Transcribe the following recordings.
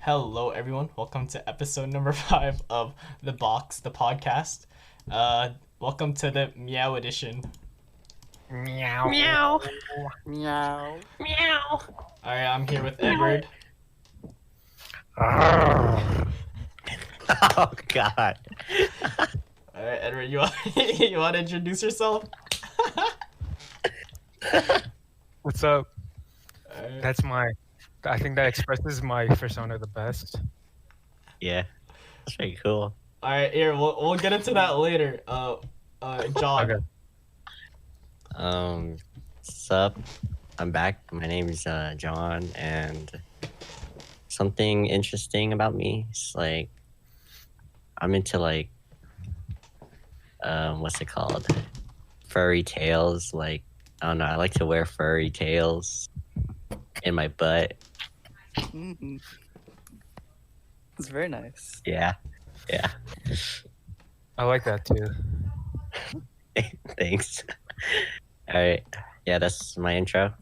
Hello, everyone. Welcome to episode number 5 of The Box, the podcast. Welcome to the Meow edition. Meow. Meow. Meow. Meow. Alright, I'm here with Edward. Oh God. Alright, Edward, you want to introduce yourself? What's up? Alright. I think that expresses my Fursona the best. Yeah, that's pretty cool. Alright, here, we'll get into that later. John. Okay. Sup? I'm back. My name is John, and something interesting about me is like I'm into like what's it called? Furry tails. Like I don't know. I like to wear furry tails in my butt. Mm-hmm. It's very nice. Yeah, yeah. I like that too. Thanks. All right. Yeah, that's my intro.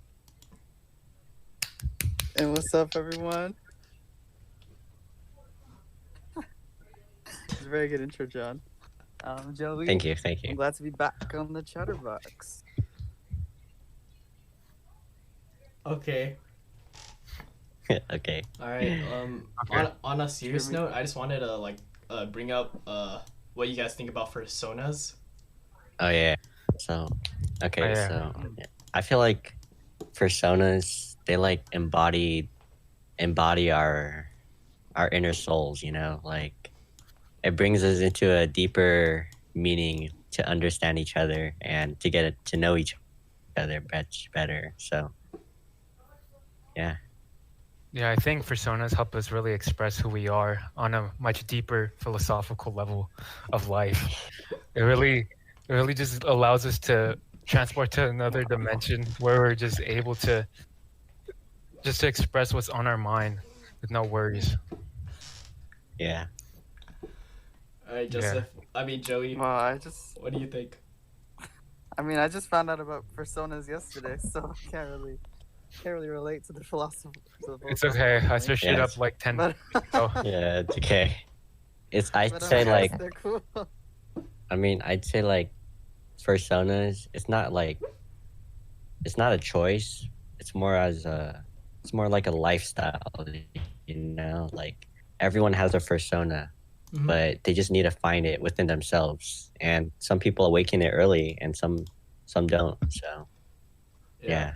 And what's up, everyone? It's a very good intro, John. Joey. Thank you. Thank I'm you. glad to be back on the Chatterbox. Okay. Okay. Alright, Okay. on a serious Sure. note, I just wanted to bring up what you guys think about personas. Oh yeah. So, okay. Oh, yeah. So, I feel like personas they like embody our inner souls. You know, like it brings us into a deeper meaning to understand each other and to get to know each other much better. So, yeah. Yeah, I think Fursonas help us really express who we are on a much deeper philosophical level of life. It really just allows us to transport to another dimension where we're just able to express what's on our mind with no worries. Yeah. Alright, Joseph. Joey, Well, what do you think? I just found out about personas yesterday, so I can't really relate to the philosophy. It's okay. I searched it Yes. up like 10 But, minutes ago. Yeah. It's okay. I'd but say yes, like they're cool. I'd say like personas. It's not a choice. It's more like a lifestyle. You know, like everyone has a persona, Mhm. but they just need to find it within themselves. And some people awaken it early, and some don't. So yeah,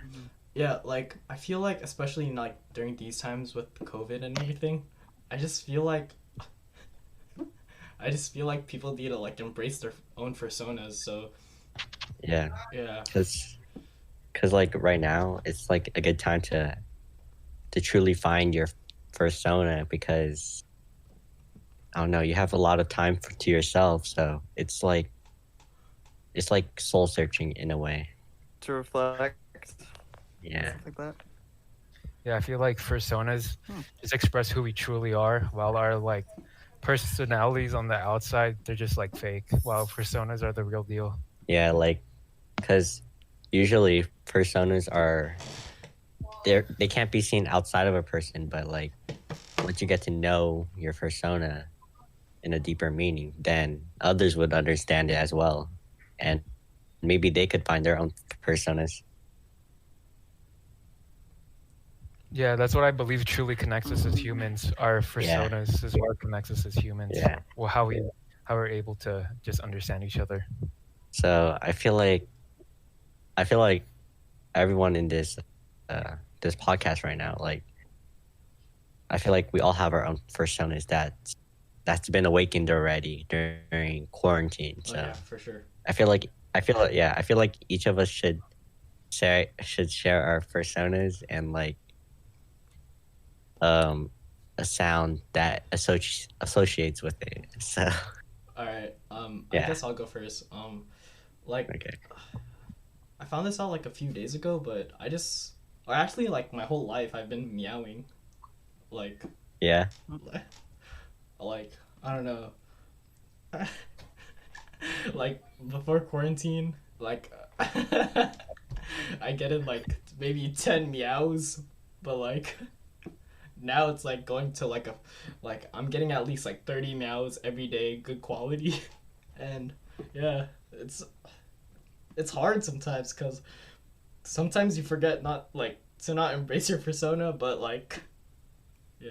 Yeah, like I feel like especially in, like during these times with COVID and everything, I just feel like people need to like embrace their own personas. So yeah, yeah, because like right now, it's like a good time to truly find your persona because I don't know, you have a lot of time to yourself. So it's like soul searching in a way. To reflect. Yeah. Stuff like that. Yeah, I feel like Fursonas just express who we truly are, while our like personalities on the outside, they're just like fake, while Fursonas are the real deal. Yeah, like, because usually personas they can't be seen outside of a person, but like once you get to know your persona in a deeper meaning, then others would understand it as well, and maybe they could find their own personas. Yeah, that's what I believe truly connects us as humans. Our Fursonas is what connects us as humans. Yeah. Well, how we're able to just understand each other. So I feel like everyone in this podcast right now, like I feel like we all have our own personas that's been awakened already during quarantine. So oh, yeah, for sure. I feel like each of us should share our personas and like a sound that associates with it. So All right, I Yeah. guess I'll go first. Like okay. I found this out like a few days ago, but or actually like my whole life I've been meowing, like Yeah. like I don't know. Like before quarantine, like I get in like maybe 10 meows, but like now it's like going to like I'm getting at least like 30 meows every day, good quality, and yeah, it's hard sometimes because sometimes you forget not like to not embrace your persona, but like yeah.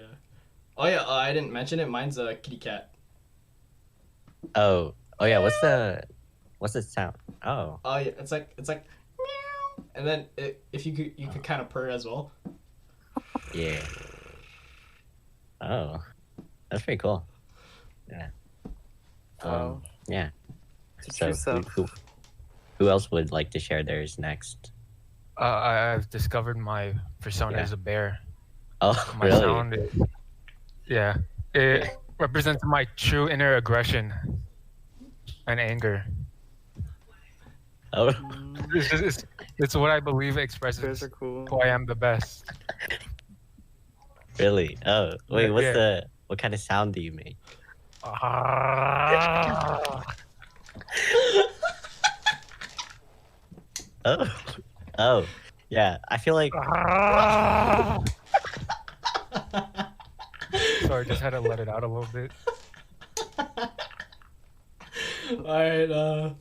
Oh yeah, I didn't mention it. Mine's a kitty cat. Oh yeah. What's the sound? Oh Oh yeah, it's like meow, and then if you could kind of purr as well. yeah. Oh, that's pretty cool. Yeah. Oh. Yeah. Teach So yourself. who else would like to share theirs next? I've discovered my persona Yeah. as a bear. Oh, My really? sound is, yeah, it represents my true inner aggression and anger. Oh, It's what I believe Bears expresses are cool. who I am the best. really? Oh, wait. Yeah. What kind of sound do you make? Ah. Oh, yeah. I feel like Ah. Sorry, just had to let it out a little bit. Alright, yo,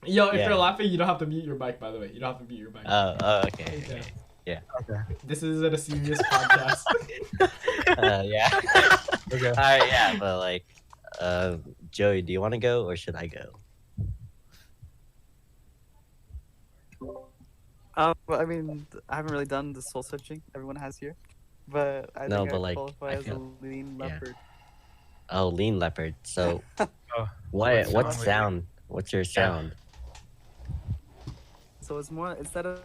if Yeah. you're laughing, you don't have to mute your mic, by the way. You don't have to mute your mic. okay. Okay. Okay. This isn't a serious podcast. Yeah. Okay. All right, yeah, but like, Joey, do you want to go or should I go? But I mean, I haven't really done the soul searching everyone has here, but I No, think but, I like, qualify I as a feel- lean yeah. leopard. Oh, lean leopard. So, Oh, what sound? sound? What's your sound? So it's more instead of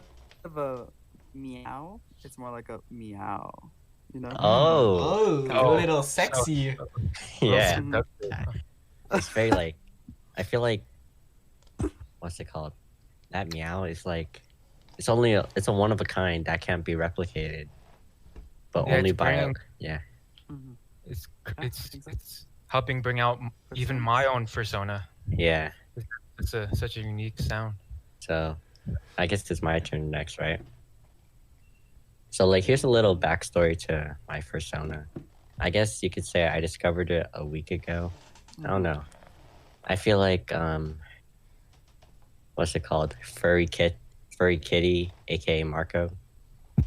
a meow, it's more like a meow. You know? Oh, a little sexy. yeah. seductive. It's very like, I feel like, what's it called? That meow is like, it's a one of a kind that can't be replicated, but Yeah, only it's by bringing- yeah. Mhm. It's Yeah, it's exactly. it's helping bring out even my own persona. Yeah. It's such a unique sound. So, I guess it's my turn next, right? So, like, here's a little backstory to my persona. I guess you could say I discovered it a week ago. I don't know. I feel like what's it called? Furry kitty, aka Marco.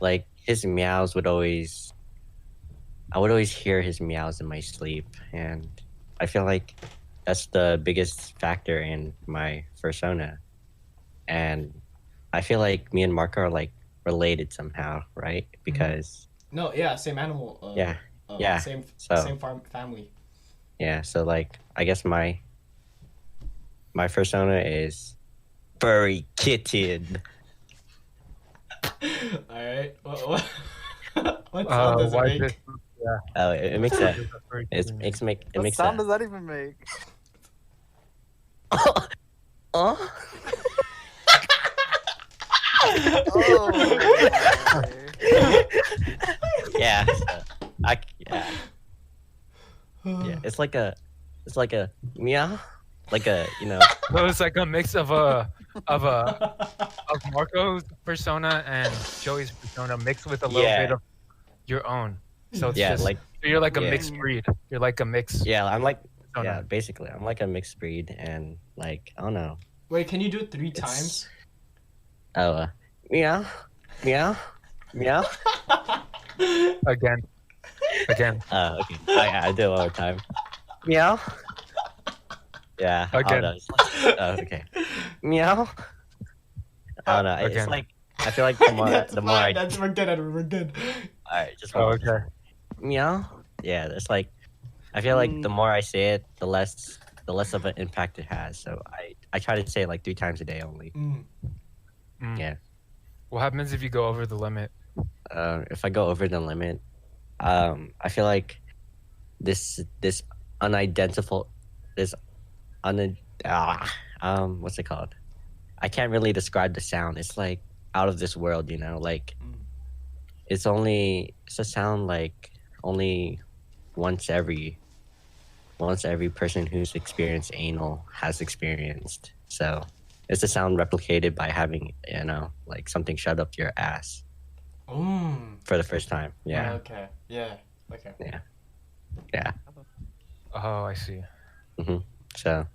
Like his meows I would always hear his meows in my sleep, and I feel like that's the biggest factor in my persona. And I feel like me and Marco are like related somehow, right? Because No, yeah, same animal. yeah, yeah, Same so- same farm family. yeah. So like, I guess my persona is furry kitten. All right. What sound does it Why make? this? Oh, it makes that. It It makes it What makes sound that. does that even make? Oh. Oh. Yeah. Yeah. It's like a meow, like a So it's like a mix of Marco's persona and Joey's persona mixed with a little Yeah. bit of your own. So it's yeah, just, like so you're like a yeah. mixed breed. You're like a mix. yeah. I'm like persona. yeah. Basically, I'm like a mixed breed, and like I don't know. Wait, can you do it 3 It's- times? Oh, meow, meow, meow. Again. Okay. Okay. I do it all the time. Meow. Yeah. Again. Okay. Meow. I don't know. It's Again. like I feel like the more That's the more fine. I We're good, Edward. We're good. all right, just Oh, one. okay. Meow. Yeah, it's like I feel like the more I say it, the less of an impact it has. So I try to say it like 3 times a day only. Mm. Mm. Yeah. What happens if you go over the limit? If I go over the limit, I feel like this unidentifiable what's it called? I can't really describe the sound. It's like out of this world, like it's a sound like only once every person who's experienced anal has experienced. So it's a sound replicated by having like something shoved up your ass. for the first time. Yeah. Okay. Yeah. Okay. Yeah. Oh, I see. So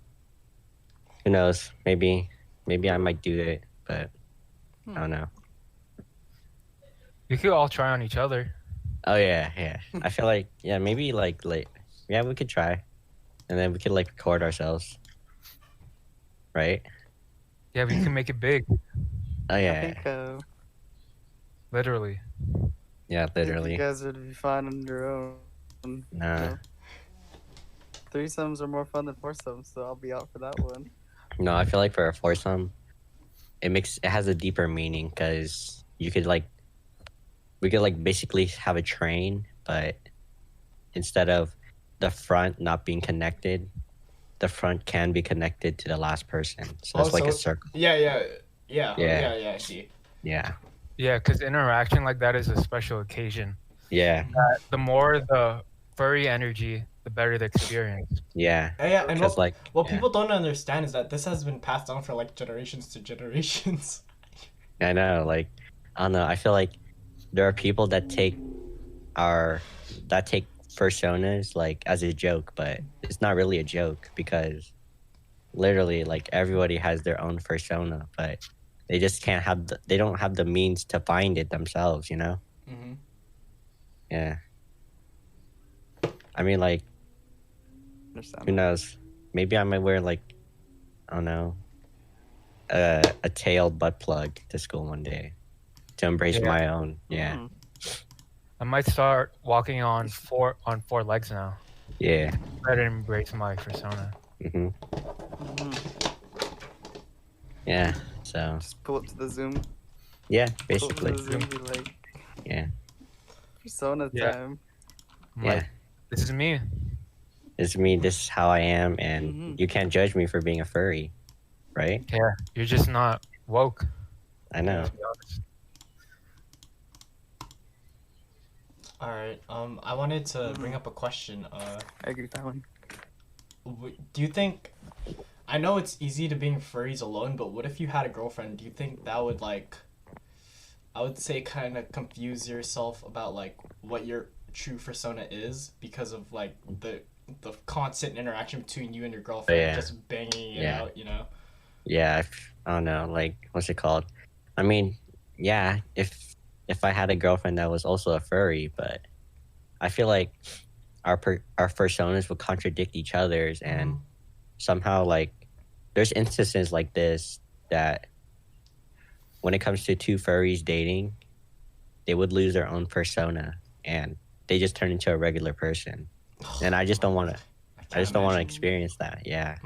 who knows? Maybe I might do it, but I don't know. We could all try on each other. Oh yeah. I feel like maybe like yeah, we could try, and then we could like record ourselves, right? Yeah, we can make it big. Oh I yeah. think Literally. Yeah, I think literally. you guys would be fine on your own. Nah. So, threesomes are more fun than foursomes, so I'll be out for that one. No, I feel like for a foursome, it has a deeper meaning because we could like basically have a train, but instead of the front not being connected, the front can be connected to the last person. So that's like a circle. Yeah. I see. Yeah. Yeah, because interaction like that is a special occasion. Yeah. The more the furry energy, the better the experience. Yeah. Yeah, and Because what people don't understand is that this has been passed on for like generations to generations. I know, like, I don't know. I feel like there are people that take Fursonas like as a joke, but it's not really a joke because literally like everybody has their own Fursona, but they just can't have they don't have the means to find it themselves, you know? Mm-hmm. Yeah. I mean, like, who knows? Maybe I might wear like, I don't know, a tail butt plug to school one day to embrace my own. Yeah. I might start walking on four legs now. Yeah. Try to embrace my persona. Yeah. So. Just pull up to the Zoom. Yeah, Pull up to basically. the Zoom, be like, Yeah. Persona Yeah. time. Yeah. This is me. It's me. This is how I am, and you can't judge me for being a furry, right? Yeah, you're just not woke. I know. To be honest. All right. I wanted to bring up a question. I agree with that one. Do you think? I know it's easy to being furries alone, but what if you had a girlfriend? Do you think that would like? I would say kind of confuse yourself about like what your true persona is because of like the constant interaction between you and your girlfriend, just banging it out, you know? Yeah, I don't know, like, what's it called? I mean, yeah, if I had a girlfriend that was also a furry, but I feel like our personas would contradict each other's, and somehow, like, there's instances like this that when it comes to two furries dating, they would lose their own persona, and they just turn into a regular person. And I just don't want to. I just don't want to experience that. Yeah.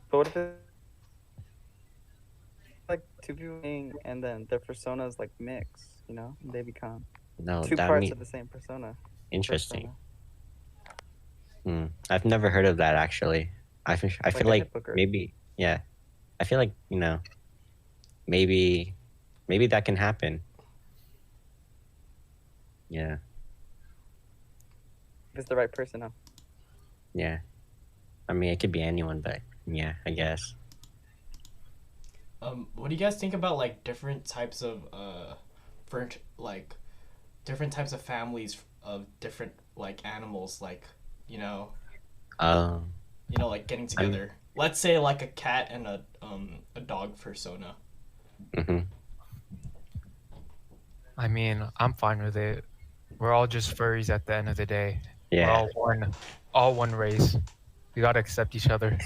But what if it's like two people being, and then their personas like mix, you know? They become two parts of the same persona. Interesting. I've never heard of that actually. I feel like maybe, yeah. I feel like, you know, maybe that can happen. Yeah. If it's the right person, huh? Yeah. I mean, it could be anyone, but yeah, I guess. What do you guys think about like different types of different types of families of different like animals, like, you know, like getting together. Let's say like a cat and a dog persona. I mean, I'm fine with it. We're all just furries at the end of the day. Yeah. We're all one race. We gotta accept each other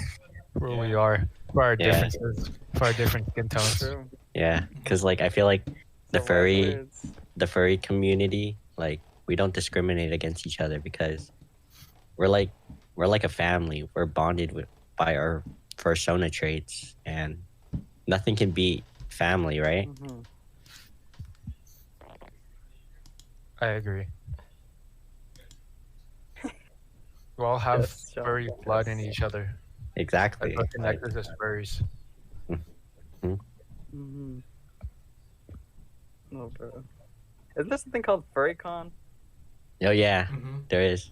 for who we are, for our differences, for our different skin tones. True. Yeah, because like I feel like the furry community, like, we don't discriminate against each other because we're like a family. We're bonded by our persona traits, and nothing can beat family, right? I agree. We all have furry blood in each other. Exactly. That's what connects us as furries. Oh, bro. Isn't there something called FurryCon? Oh yeah, there is.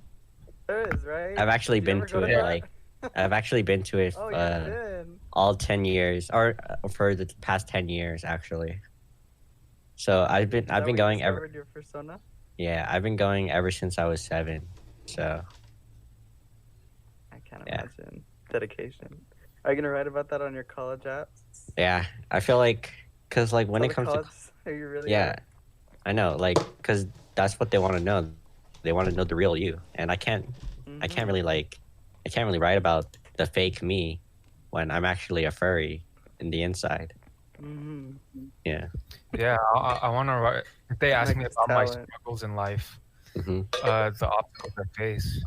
There is, right? I've actually been to it. Like, I've actually been to it. Oh, you've been. All 10 years, or for the past 10 years, actually. So I've Is that been where going you ever. discovered your persona? Yeah, I've been going ever since I was 7. So I can't Yeah. imagine. Dedication. Are you gonna write about that on your college apps? yeah, I feel like because like when Tell it the comes to college who you really yeah, are. I know like because that's what they want to know. They want to know the real you, and I can't Mhm. really I can't really write about the fake me when I'm actually a furry in the inside. Mhm. Yeah. Yeah, I want to write. If they ask Like me his about my talent. struggles in life, hmm the obstacles I face,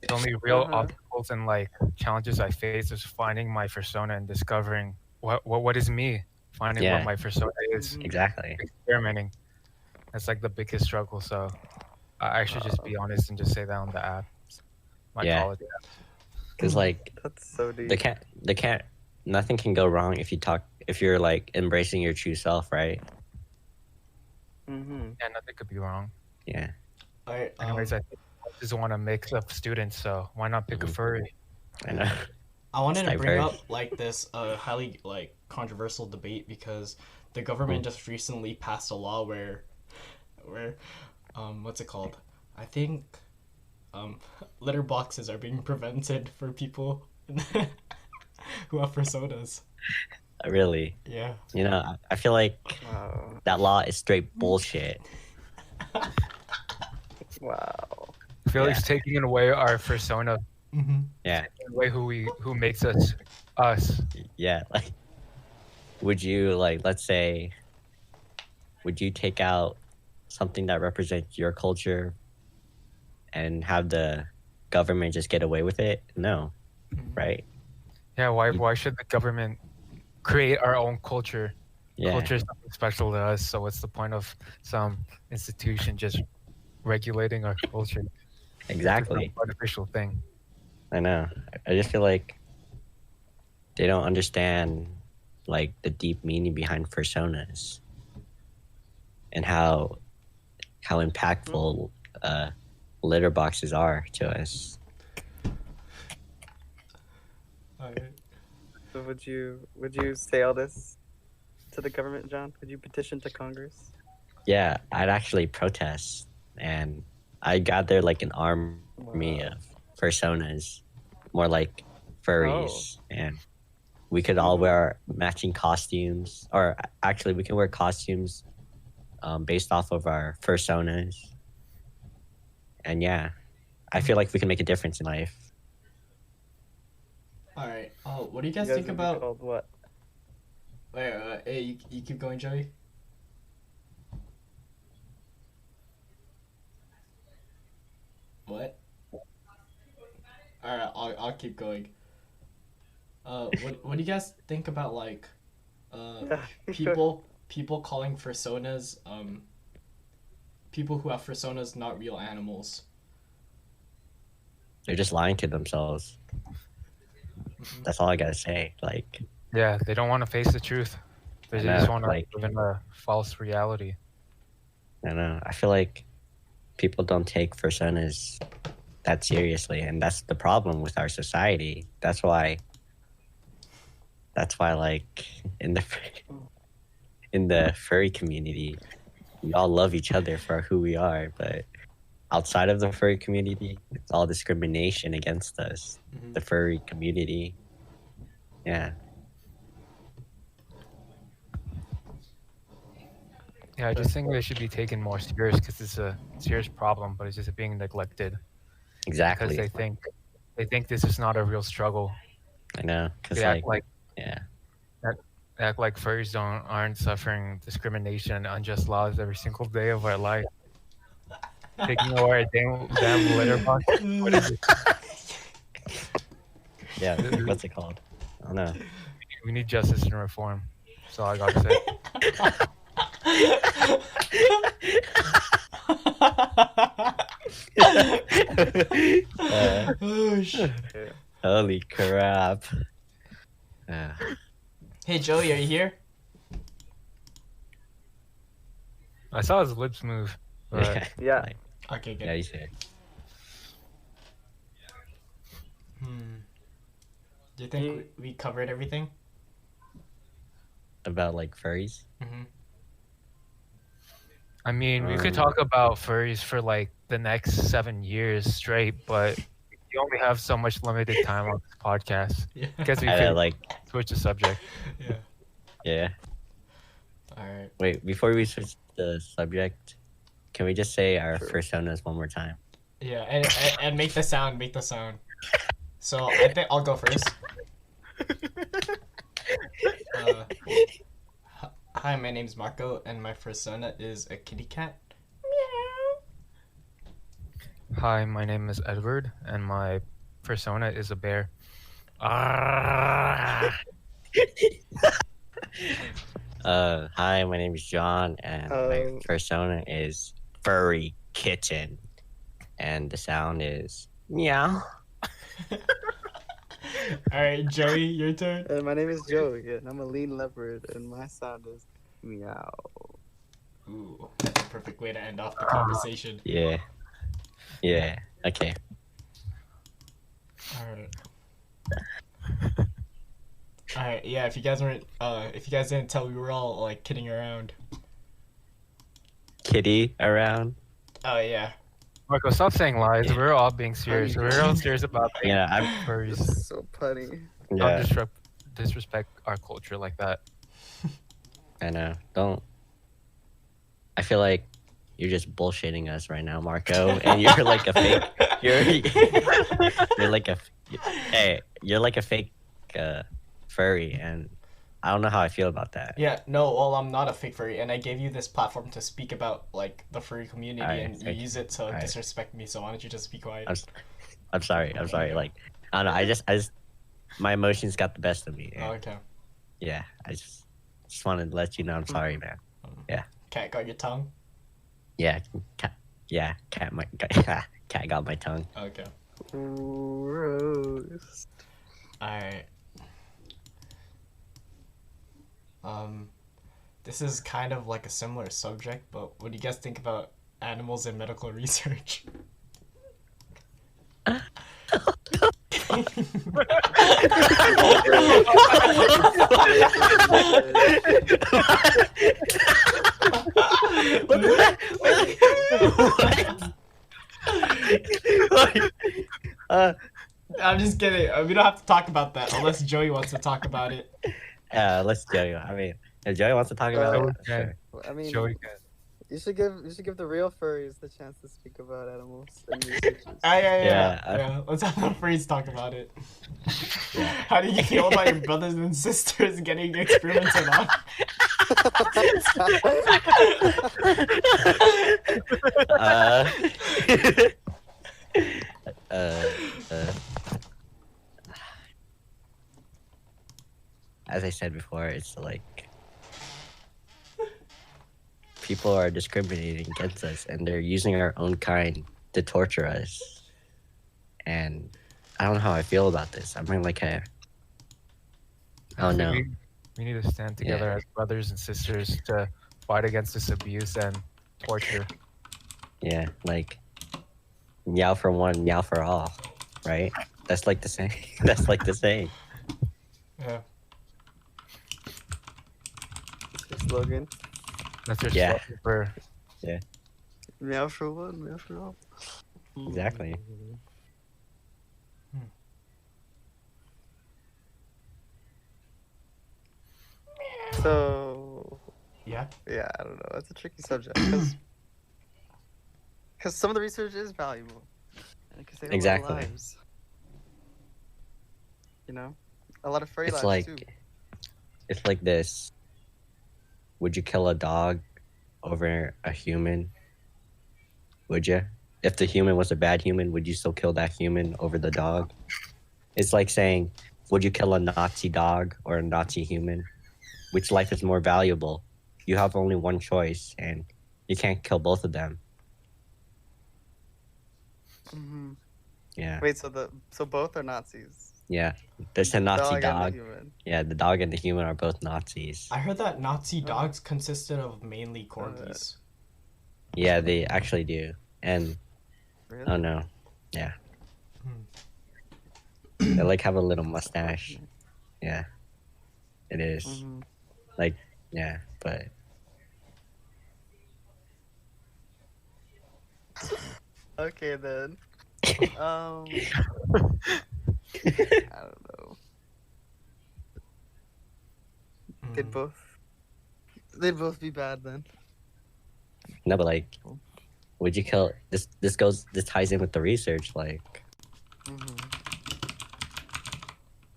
the only real Uh-huh. obstacles and like challenges I face is finding my persona and discovering what is me, finding what Yeah. my persona is, Mhm. Exactly. experimenting. That's like the biggest struggle. So I should just be honest and just say that on the app, my Yeah. college app. Because like That's so they deep. can't nothing can go wrong if you're like embracing your true self, right? Mhm. Yeah, nothing could be wrong. Yeah. All right. Anyways, I think I just want to mix up students, so why not pick a Mhm. furry? I know. I wanted It's to bring diverse. up like this highly like controversial debate because the government just recently passed a law where what's it called? I think um litter boxes are being prevented for people who have personas. Really. Yeah. You know, I feel like Wow. that law is straight bullshit. Wow. I feel like Yeah. it's taking away our persona, Mm-hmm. Yeah. taking away who makes us us. Yeah. Like, would you like, let's say, would you take out something that represents your culture and have the government just get away with it? No, right? Yeah, why should the government create our own culture? Yeah. Culture is something special to us, so what's the point of some institution just regulating our culture through Exactly. some artificial thing? I know. I just feel like they don't understand like the deep meaning behind personas and how impactful litter boxes are to us. All right. So would you say all this to the government, John? Would you petition to Congress? Yeah, I'd actually protest and I gather like an army Wow. of personas, more like furries, and we could all Mhm. wear matching costumes, or actually, we can wear costumes based off of our personas. And yeah, I feel like we can make a difference in life. All right. Oh, what do you You guys guys think would be about? called what? Wait, hey, you keep going, Joey. What? All right, I'll keep going. What do you guys think about like, people calling personas people who have personas not real animals? They're just lying to themselves. That's all I gotta say. Like, Yeah, they don't want to face the truth. They I just know, want to like, live in a false reality. I know. I feel like people don't take personas that seriously, and that's the problem with our society. That's why like in the in the furry community, we all love each other for who we are, but outside of the furry community, it's all discrimination against us. The furry community. Yeah. Yeah, I just think they should be taken more serious because it's a serious problem, but it's just being neglected because Exactly. they think this is not a real struggle. I know. Cause They like, act like yeah. they act like furries aren't suffering discrimination and unjust laws every single day of our life. Taking away a damn litter box. What is it? Yeah. What's it called? I don't know. We need justice and reform. That's all I gotta say. Oh shit. Holy crap. Hey Joey, are you here? I saw his lips move. But Yeah. Like, Okay, good. yeah, he's here. Do you think we covered everything? About like furries. I mean, we could talk about furries for like the next 7 years straight, but you only have so much limited time on this podcast. Yeah. Guess we I could like, switch the subject. Yeah. yeah. All right. Wait, before we switch the subject, can we just say our Sure. Fursonas one more time? Yeah, and make the sound. Make the sound. So I think I'll go first. Hi, my name's Marco, and my persona is a kitty cat. Hi, my name is Edward, and my persona is a bear. Ah! Hi, my name is John, and my persona is Furry Kitten, and the sound is meow. All right, Joey, your turn. My name is Joe again. I'm a lean leopard, and my sound is meow. Ooh, that's a perfect way to end off the conversation. Yeah. Yeah. Okay. All right. All right. Yeah. If you guys didn't tell, we were all like kidding around. Kitty around. Oh yeah. Marco, stop saying lies. We're all being serious. We're all serious about Yeah, I'm. furries. This is so punny. Don't Yeah, disrespect our culture like that. I know. Don't. I feel like you're just bullshitting us right now, Marco, and you're like a fake. You're like a. Hey, you're like a fake furry, and I don't know how I feel about that. Yeah. No. Well, I'm not a fake furry, and I gave you this platform to speak about like the furry community, Alright, and you okay. use it to Alright. disrespect me. So why don't you just be quiet? I'm sorry. Like, I don't know. I just, my emotions got the best of me. Oh, And, okay. yeah, I just wanted to let you know I'm sorry, man. Cat got your tongue. Yeah, cat got my tongue. Okay. Gross. Alright. This is kind of like a similar subject, but what do you guys think about animals in medical research? I'm just kidding. We don't have to talk about that unless Joey wants to talk about it. Let's Joey. I mean, if Joey wants to talk about it, Okay. sure. I mean, Joey, you should give the real furries the chance to speak about animals and researchers. Yeah. Let's have the freeze talk about it. How do you feel about your brothers and sisters getting experimented on? As I said before, it's like people are discriminating against us, and they're using our own kind to torture us. And I don't know how I feel about this. I'm like, I don't know. We need to stand together as brothers and sisters to fight against this abuse and torture. Yeah, like meow for one, meow for all, right? That's like the saying. That's like the saying. Yeah. Slogan. That's your Yeah. slogan for Meow for one, meow for all. Exactly. So Yeah. yeah, I don't know. That's a tricky subject because some of the research is valuable. And it could save a lot of Exactly. lives. You know, a lot of furry It's lives like too. it's like this. Would you kill a dog over a human? Would you? If the human was a bad human, would you still kill that human over the dog? It's like saying, would you kill a Nazi dog or a Nazi human? Which life is more valuable? You have only one choice, and you can't kill both of them. Hmm. Yeah, Wait, so both are Nazis. yeah. There's a Nazi And the dog. human. Yeah, the dog and the human are both Nazis. I heard that Nazi dogs consisted of mainly corgis. Yeah, they actually do. And Really? oh no, yeah. They like have a little mustache. Yeah, it is. Mhm. Like, yeah, but Okay then. I don't know. They'd both be bad then. No, but like, would you kill this? This ties in with the research. Like,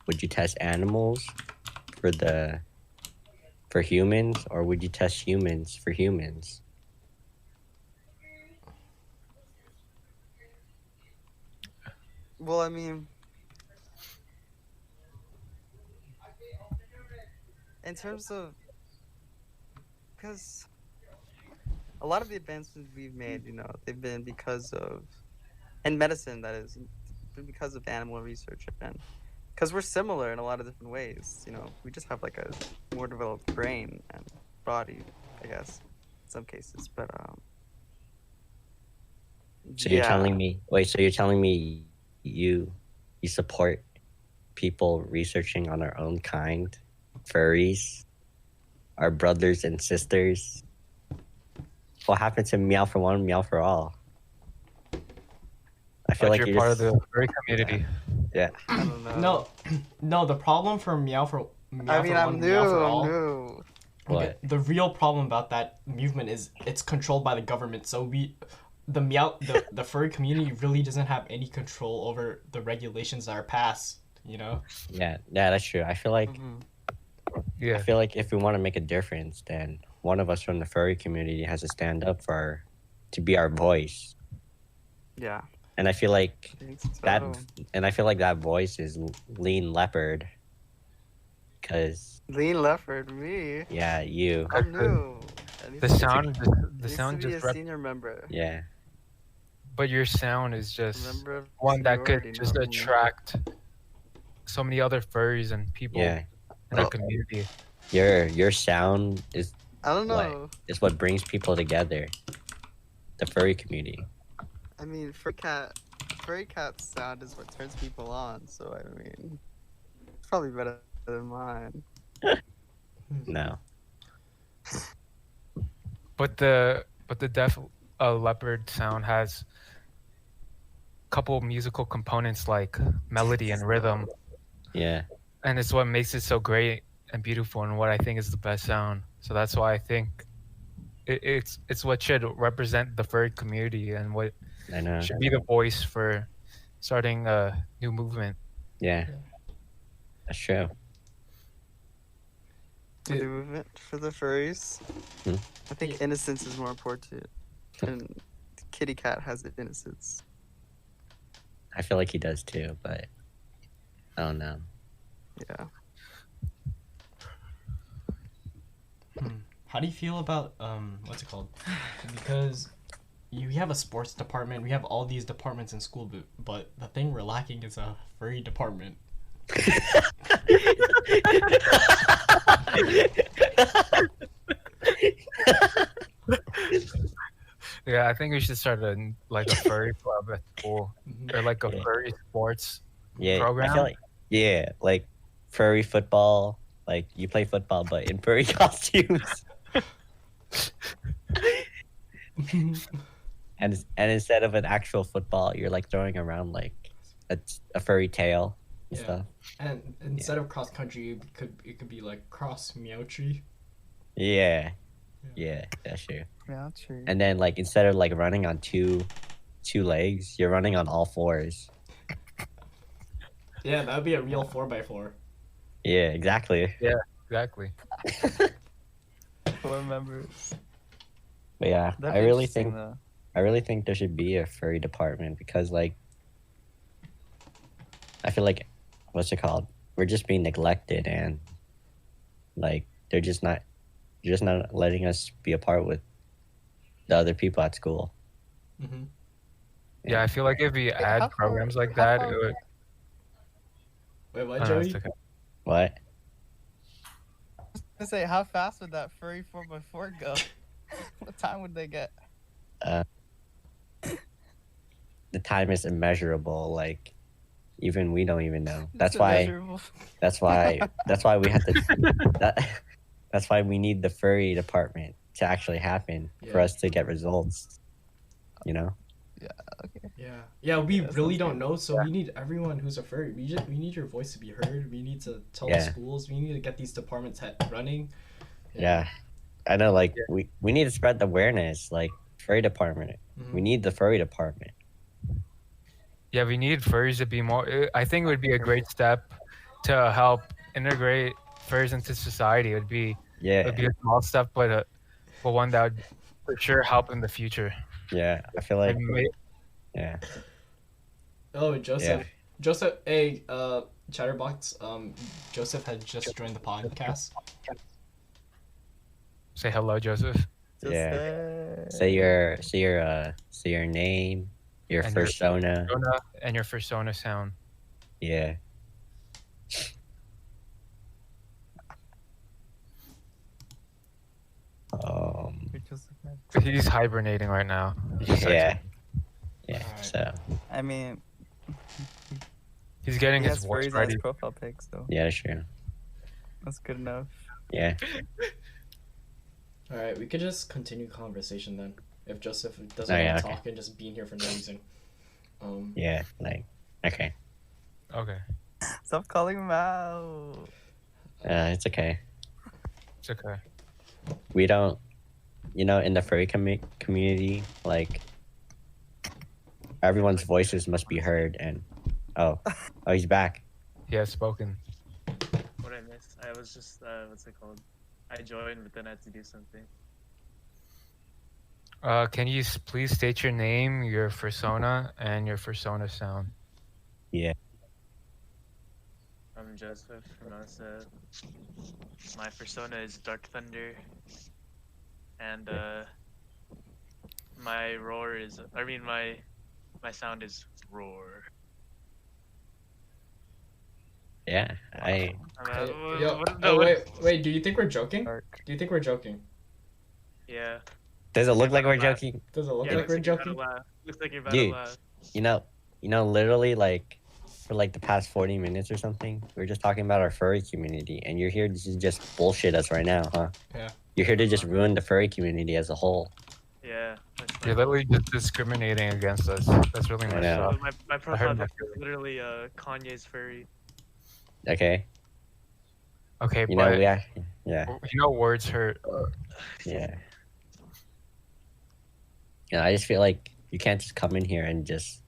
would you test animals for humans, or would you test humans for humans? Well, I mean, in terms of, because a lot of the advancements we've made, they've been because of, in medicine, that is, been because of animal research, and because we're similar in a lot of different ways. We just have like a more developed brain and body, I guess, in some cases. But So you're telling me, wait, so you're telling me you support people researching on our own kind, furries, our brothers and sisters? What happened to meow for one, meow for all? I feel like you're part of the furry community. Yeah. I don't know. No. The problem for meow for I mean, for I'm one, new. meow for all. I'm new. What? The real problem about that movement is it's controlled by the government. So the furry community really doesn't have any control over the regulations that are passed. Yeah, that's true. I feel like Yeah. I feel like if we want to make a difference, then one of us from the furry community has to stand up to be our voice. Yeah. And I feel like I think so. that voice is Lean Leopard. Cause Lean Leopard, me. yeah, you. I'm new. The sound Needs to be just a senior member. Yeah. but your sound is just Member of one that could seniority, just no? attract so many other furries and people Yeah. in our community. Your sound is I don't know. what brings people together. The furry community. I mean, furry cat's sound is what turns people on. So I mean, it's probably better than mine. No. But the Def Leopard sound has a couple musical components like melody and rhythm, Yeah. and it's what makes it so great and beautiful, and what I think is the best sound. So that's why I think it's what should represent the furry community and what I know. should be the voice for starting a new movement. Yeah. That's true. The movement for the furries. Hmm. I think innocence is more important, and kitty cat has innocence. I feel like he does too, but I don't know. Yeah. How do you feel about what's it called? Because we have a sports department, we have all these departments in school, but the thing we're lacking is a furry department. Yeah, I think we should start a furry club at school, or like a furry sports Yeah. program. I feel like furry football. Like you play football, but in furry costumes. and instead of an actual football, you're like throwing around like a furry tail and stuff. And instead of cross country, it could be like cross meow tree. Yeah, that's true. Yeah, true. And then like instead of like running on two legs, you're running on all fours. Yeah, that would be a real 4x4. Yeah, exactly. Yeah, exactly. 4 members. But yeah, That'd I be really interesting, think though. there should be a furry department because like I feel like what's it called? We're just being neglected and like they're just not letting us be a part with the other people at school. Mm-hmm. Yeah, I feel like if we how add far- programs like how that, far- it would. Wait, what, I don't know, Joey? it's okay. What? I say, how fast would that furry 4x4 go? What time would they get? The time is immeasurable. Like even we don't even know. That's It's why. immeasurable. That's why we have to. That's why we need the furry department to actually happen for Yeah. us to get results. You know. Yeah. We Yeah, that really sounds don't good. know, so we need everyone who's a furry. We need your voice to be heard. We need to tell the Yeah. schools. We need to get these departments running. Yeah. I know, like, Yeah. we need to spread the awareness, like, furry department. We Mhm. need the furry department. Yeah, we need furries to be more. I think it would be a great step to help integrate furries into society. It would be Yeah. a small step, but one that would for sure help in the future. Yeah. I feel like, And yeah. Oh, Yeah. Joseph, hey, Chatterbox, Joseph had just joined the podcast. say hello, Joseph. Just Yeah. Say your name, your And your persona. And your Fursona sound. Yeah. He's hibernating right now. He just Yeah. texted me. Yeah. Alright. So I mean, He's getting he his has voice furries on ready. his profile pic, so yeah, that's true. that's good enough. Yeah. All right, we could just continue conversation then. If Joseph doesn't Oh, want yeah, to okay. talk and just being here for no reason. Yeah. Like, okay. Okay, Stop calling him out. It's okay. it's okay. We don't, in the furry community, like, everyone's voices must be heard. And oh, he's back. He has spoken. What I missed? I was just what's it called? I joined, but then I had to do something. Can you please state your name, your Fursona, and your Fursona sound? Yeah. I'm Joseph from Osa. My persona is Dark Thunder, and my roar is. I mean, my sound is roar. Yeah. Hey, wait. Do you think we're joking? Dark. Do you think we're joking? Yeah. Does it look like we're joking? Does it look Yeah, like we're joking? Looks like you're about Dude. to laugh. Literally, like, for like the past 40 minutes or something, we are just talking about our furry community, and you're here to just bullshit us right now, huh? Yeah. You're here to just ruin the furry community as a whole. Yeah. That's You're literally just discriminating against us. That's really I messed know. up. my profile my pic is literally Kanye's furry. Okay. Okay, You know, but yeah. words hurt. Yeah. I just feel like you can't just come in here and just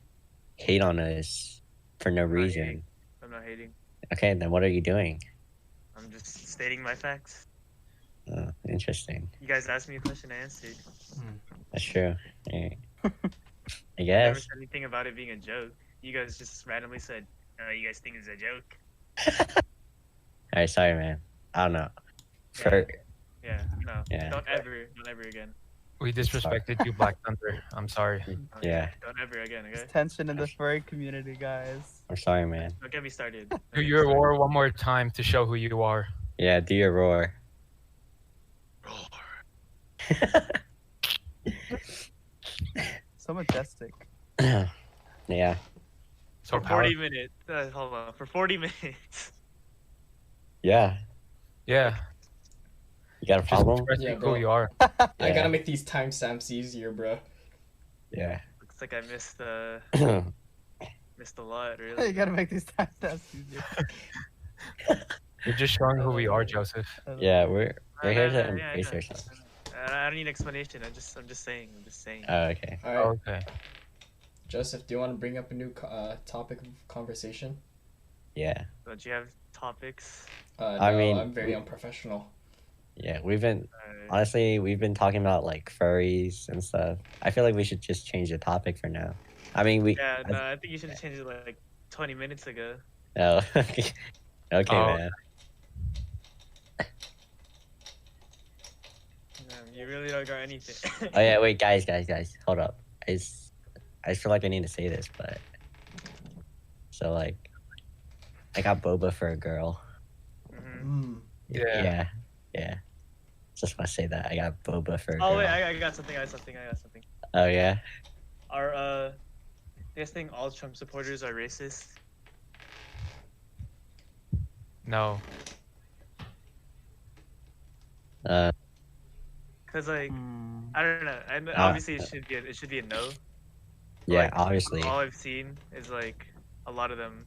hate on us for no I'm not reason. hating. I'm not hating. Okay, then what are you doing? I'm just stating my facts. Interesting. You guys asked me a question, I answered. That's true. Yeah. I I never guess. said anything about it being a joke. You guys just randomly said, you guys think it's a joke? Alright, sorry, man. I don't know. Yeah, no. Yeah. Don't ever again. We disrespected you, Black Thunder. I'm sorry. Okay? Yeah. Don't ever again, okay? There's tension in the furry community, guys. I'm sorry, man. Don't get me started. Do your roar one more time to show who you are. Yeah, do your roar. So majestic. Yeah. So For 40 minutes. Hold on. For 40 minutes. Yeah. Yeah. You got a Just problem? expressing Yeah, who bro. you are. I Yeah. gotta make these timestamps easier, bro. Yeah. Looks like I missed a lot, You really. gotta make these timestamps easier. You're just showing who we are, Joseph. Yeah, we're here to Yeah, I embrace know. ourselves. I don't need explanation. I'm just saying. Oh, okay. All right, Okay. Joseph, do you want to bring up a new topic of conversation? Yeah. Don't you have topics? No, I mean, I'm very unprofessional. Yeah, we've been Uh, honestly talking about like furries and stuff. I feel like we should just change the topic for now. I mean, yeah, no, I think you should have changed it like 20 minutes ago. Oh, okay, Oh. man. You really don't got anything. Oh yeah, wait, guys, hold up. I just feel like I need to say this, but so like, I got boba for a girl. Mhm. Yeah. Yeah. Just want to say that I got boba for a girl. Oh wait, I got something. Oh yeah. Are you guys think all Trump supporters are racist? No. Cause like Hmm. I don't know. Obviously it should be a no. Yeah, Like, obviously. all I've seen is like a lot of them.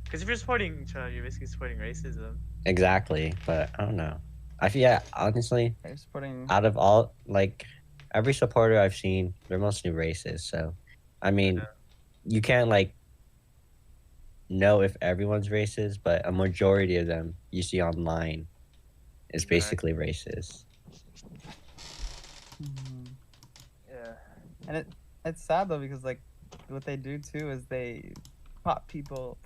Because if you're supporting each other, you're basically supporting racism. Exactly, but I don't know. I feel, yeah, honestly, They're supporting. out of all, like, every supporter I've seen, they're mostly racist. So, I mean, Yeah. you can't, like, know if everyone's racist, but a majority of them you see online is basically racist. Mhm. Yeah. And it's sad though because like what they do too is they pop people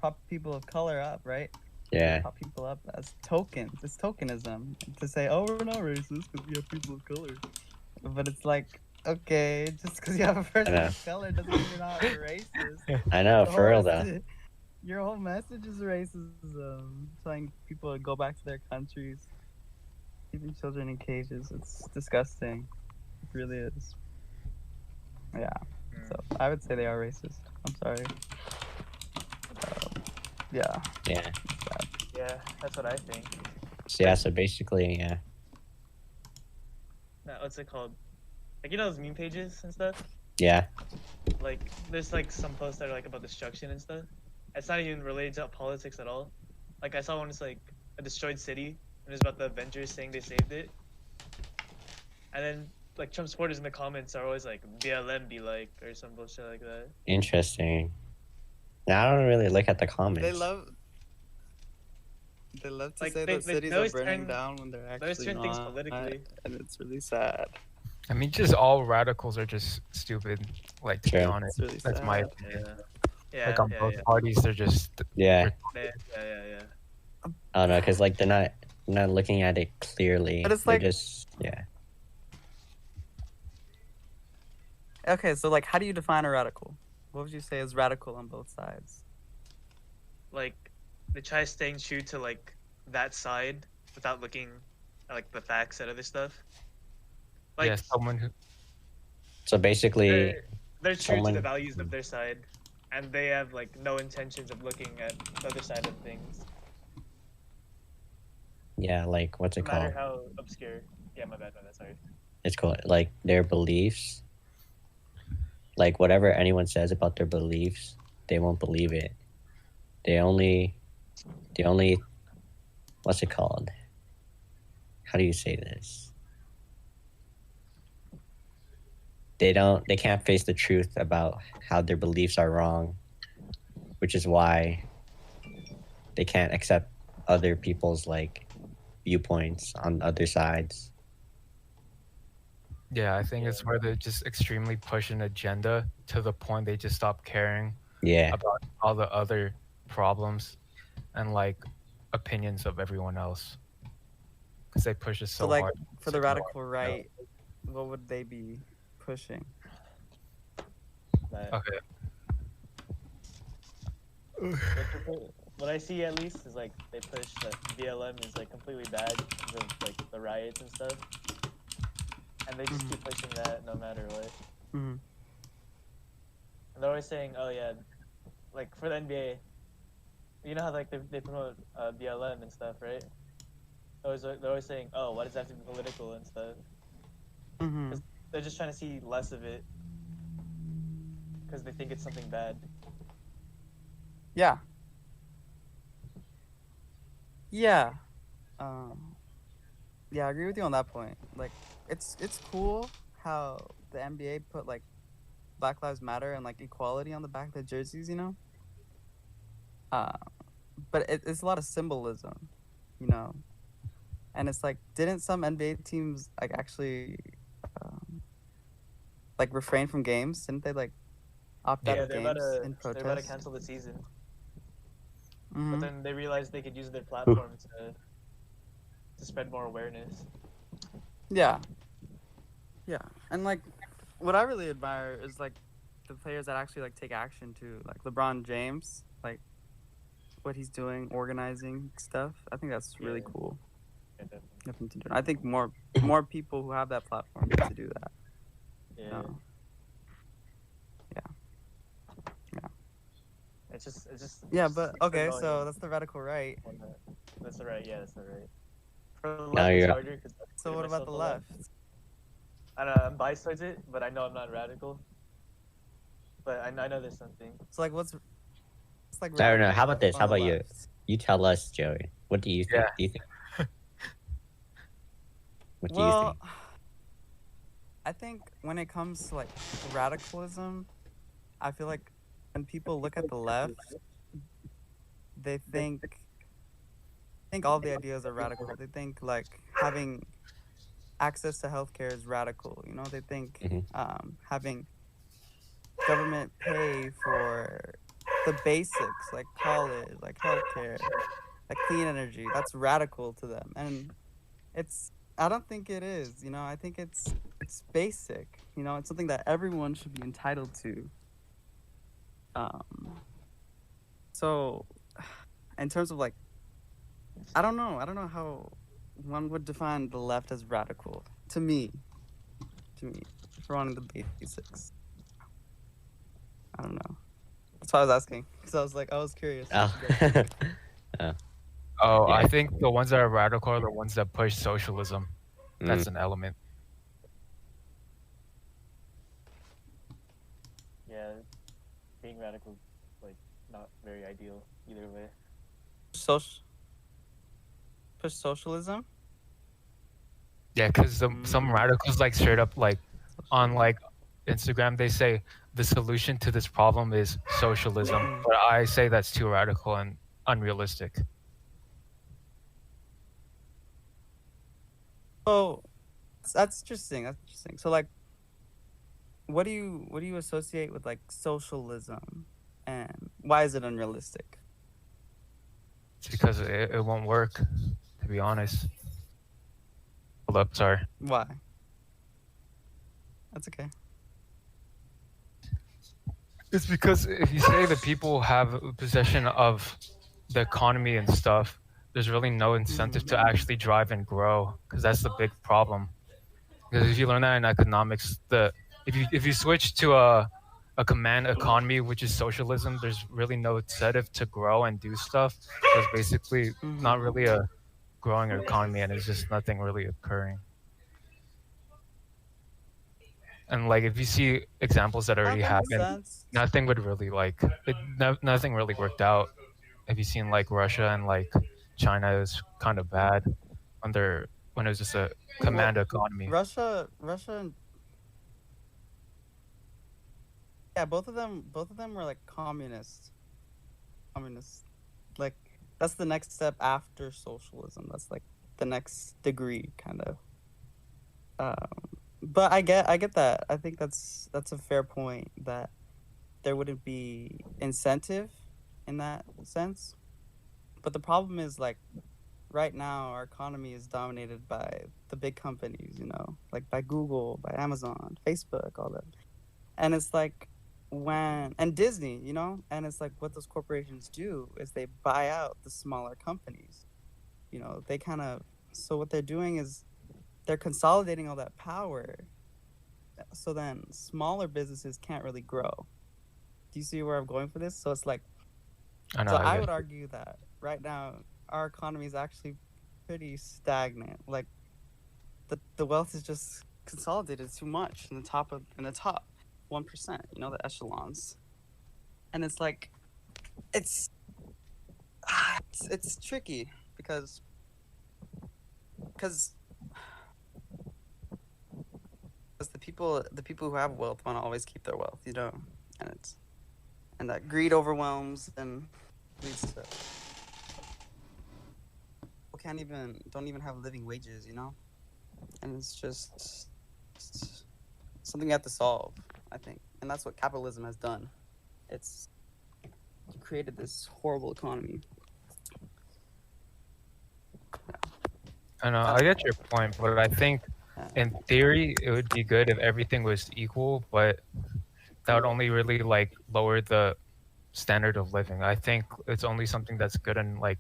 of color up, right? They Yeah, pop people up as tokens. It's tokenism to say, oh, we're not racist because we have people of color. But it's like, okay, just because you have a person know. of color doesn't mean you're not racist. I know, The for whole real though. Your whole message is racism, telling people to go back to their countries, keeping children in cages. It's disgusting. It really is. Yeah. Mm. So I would say they are racist. I'm sorry. Yeah. Yeah. Yeah, that's what I think. So, yeah, so basically, yeah. No, what's it called? Like, you know those meme pages and stuff? Yeah. Like, there's like some posts that are like about destruction and stuff. It's not even related to politics at all. Like, I saw one that's like a destroyed city, and it's about the Avengers saying they saved it. And then, like, Trump supporters in the comments are always like, BLM be like, or some bullshit like that. Interesting. Now, I don't really look at the comments. They love to Like, say they- that they cities always are burning turn- down when they're They always actually turn things not, politically. and it's really sad. I mean, just all radicals are just stupid. Like, to be True. honest, It's really that's my sad. opinion. Yeah. Like on Yeah, both yeah, parties, they're just Yeah. yeah. I don't know, because, like, they're not looking at it clearly. But it's They're like- just, yeah. Okay, so like, how do you define a radical? What would you say is radical on both sides? Like, they try staying true to like that side without looking at like the facts and other stuff. Like, yeah, someone who So basically, they're true to the someone- values of their side, and they have like no intentions of looking at the other side of things, yeah, like, what's no it matter called? how obscure. Yeah, my bad, sorry. It's called, like, their beliefs. Like, whatever anyone says about their beliefs, they won't believe it. They only, what's it called? How do you say this? They can't face the truth about how their beliefs are wrong, which is why they can't accept other people's, like, viewpoints on other sides. Yeah, I think it's where they just extremely push an agenda to the point they just stop caring Yeah, about all the other problems and like opinions of everyone else because they push it so So like, hard. for the to ignore radical right, what would they be pushing? But Okay. what I see at least is like they push that BLM is like completely bad because of like the riots and stuff, and they just keep pushing that no matter what. Mm-hmm. And they're always saying, "Oh yeah, like for the NBA, you know how like they promote BLM and stuff, right? They're always saying, "Oh, why does it have to be political and stuff?" Mm-hmm. They're just trying to see less of it because they think it's something bad. Yeah. Yeah. Yeah, I agree with you on that point. Like, it's cool how the NBA put like Black Lives Matter and like equality on the back of the jerseys, you know. But it's a lot of symbolism, you know. And it's like, didn't some NBA teams like actually like refrain from games? Didn't they like opt out Yeah, of they're games about to in protest? they're about to cancel the season, Mhm. but then they realized they could use their platform to spread more awareness. Yeah. Yeah. And like what I really admire is like the players that actually like take action too. Like LeBron James, like what he's doing, organizing stuff. I think that's really Yeah. cool. Yeah, definitely. Nothing to do. I think more people who have that platform need to do that. Yeah. No. It's just. Yeah, it's but just okay, annoying so that's the radical right. when that's the right. Yeah, that's the right. For the Now left, it's you're- harder 'cause I So consider what about the myself a left? I don't know. I'm biased towards it, but I know I'm not radical. but I know there's something. So like, what's it's like I don't know. radical How about this? on How the about you? left? You tell us, Joey. What do you think? Yeah. Do you think? What do you Well, think? I think when it comes to like radicalism, I feel like when people look at the left, they think all the ideas are radical. They think like having access to healthcare is radical. You know, they think Mhm. having government pay for the basics like college, like healthcare, like clean energy. That's radical to them, and it's. I don't think it is. You know, I think it's basic. You know, it's something that everyone should be entitled to. So, in terms of like, I don't know how one would define the left as radical. To me, for wanting the basics. I don't know. That's why I was asking, because I was curious. Oh. Oh. Oh, Yeah. I think the ones that are radical are the ones that push socialism. That's Mm. an element. Yeah, being radical is like not very ideal either way. Push socialism. Yeah, because some radicals like straight up like on like Instagram they say the solution to this problem is socialism, but I say that's too radical and unrealistic. Oh, that's interesting. That's interesting. So like, what do you associate with like socialism, and why is it unrealistic? It's because it won't work, to be honest. Hold up, sorry. Why? That's okay. It's because if you say that people have possession of the economy and stuff, there's really no incentive to actually drive and grow, because that's the big problem. Because if you learn that in economics, if you switch to a command economy, which is socialism, there's really no incentive to grow and do stuff. So it's basically not really a growing economy, and it's just nothing really occurring. And like if you see examples that already That makes happened, sense. nothing would really nothing really worked out. Have you seen like Russia and like China is kind of bad when it was just a command economy. Russia, and yeah, both of them were like communist. Like that's the next step after socialism. That's like the next degree, kind of. But I get that. I think that's a fair point, that there wouldn't be incentive in that sense. But the problem is like right now our economy is dominated by the big companies, you know, like by Google, by Amazon, Facebook, all that. And it's like and Disney, you know, and it's like what those corporations do is they buy out the smaller companies. You know, they kind of, so what they're doing is they're consolidating all that power, so then smaller businesses can't really grow. Do you see where I'm going for this? So it's like, I would argue that right now our economy is actually pretty stagnant. Like the wealth is just consolidated too much in the top 1%, you know, the echelons. And it's like it's tricky because the people who have wealth want to always keep their wealth, you know, and that greed overwhelms and leads to people don't even have living wages, you know, and it's just something you have to solve, I think, and that's what capitalism has done. It's created this horrible economy. I know, I get your point, but I think in theory it would be good if everything was equal, but that would only really like lower the standard of living. I think it's only something that's good in like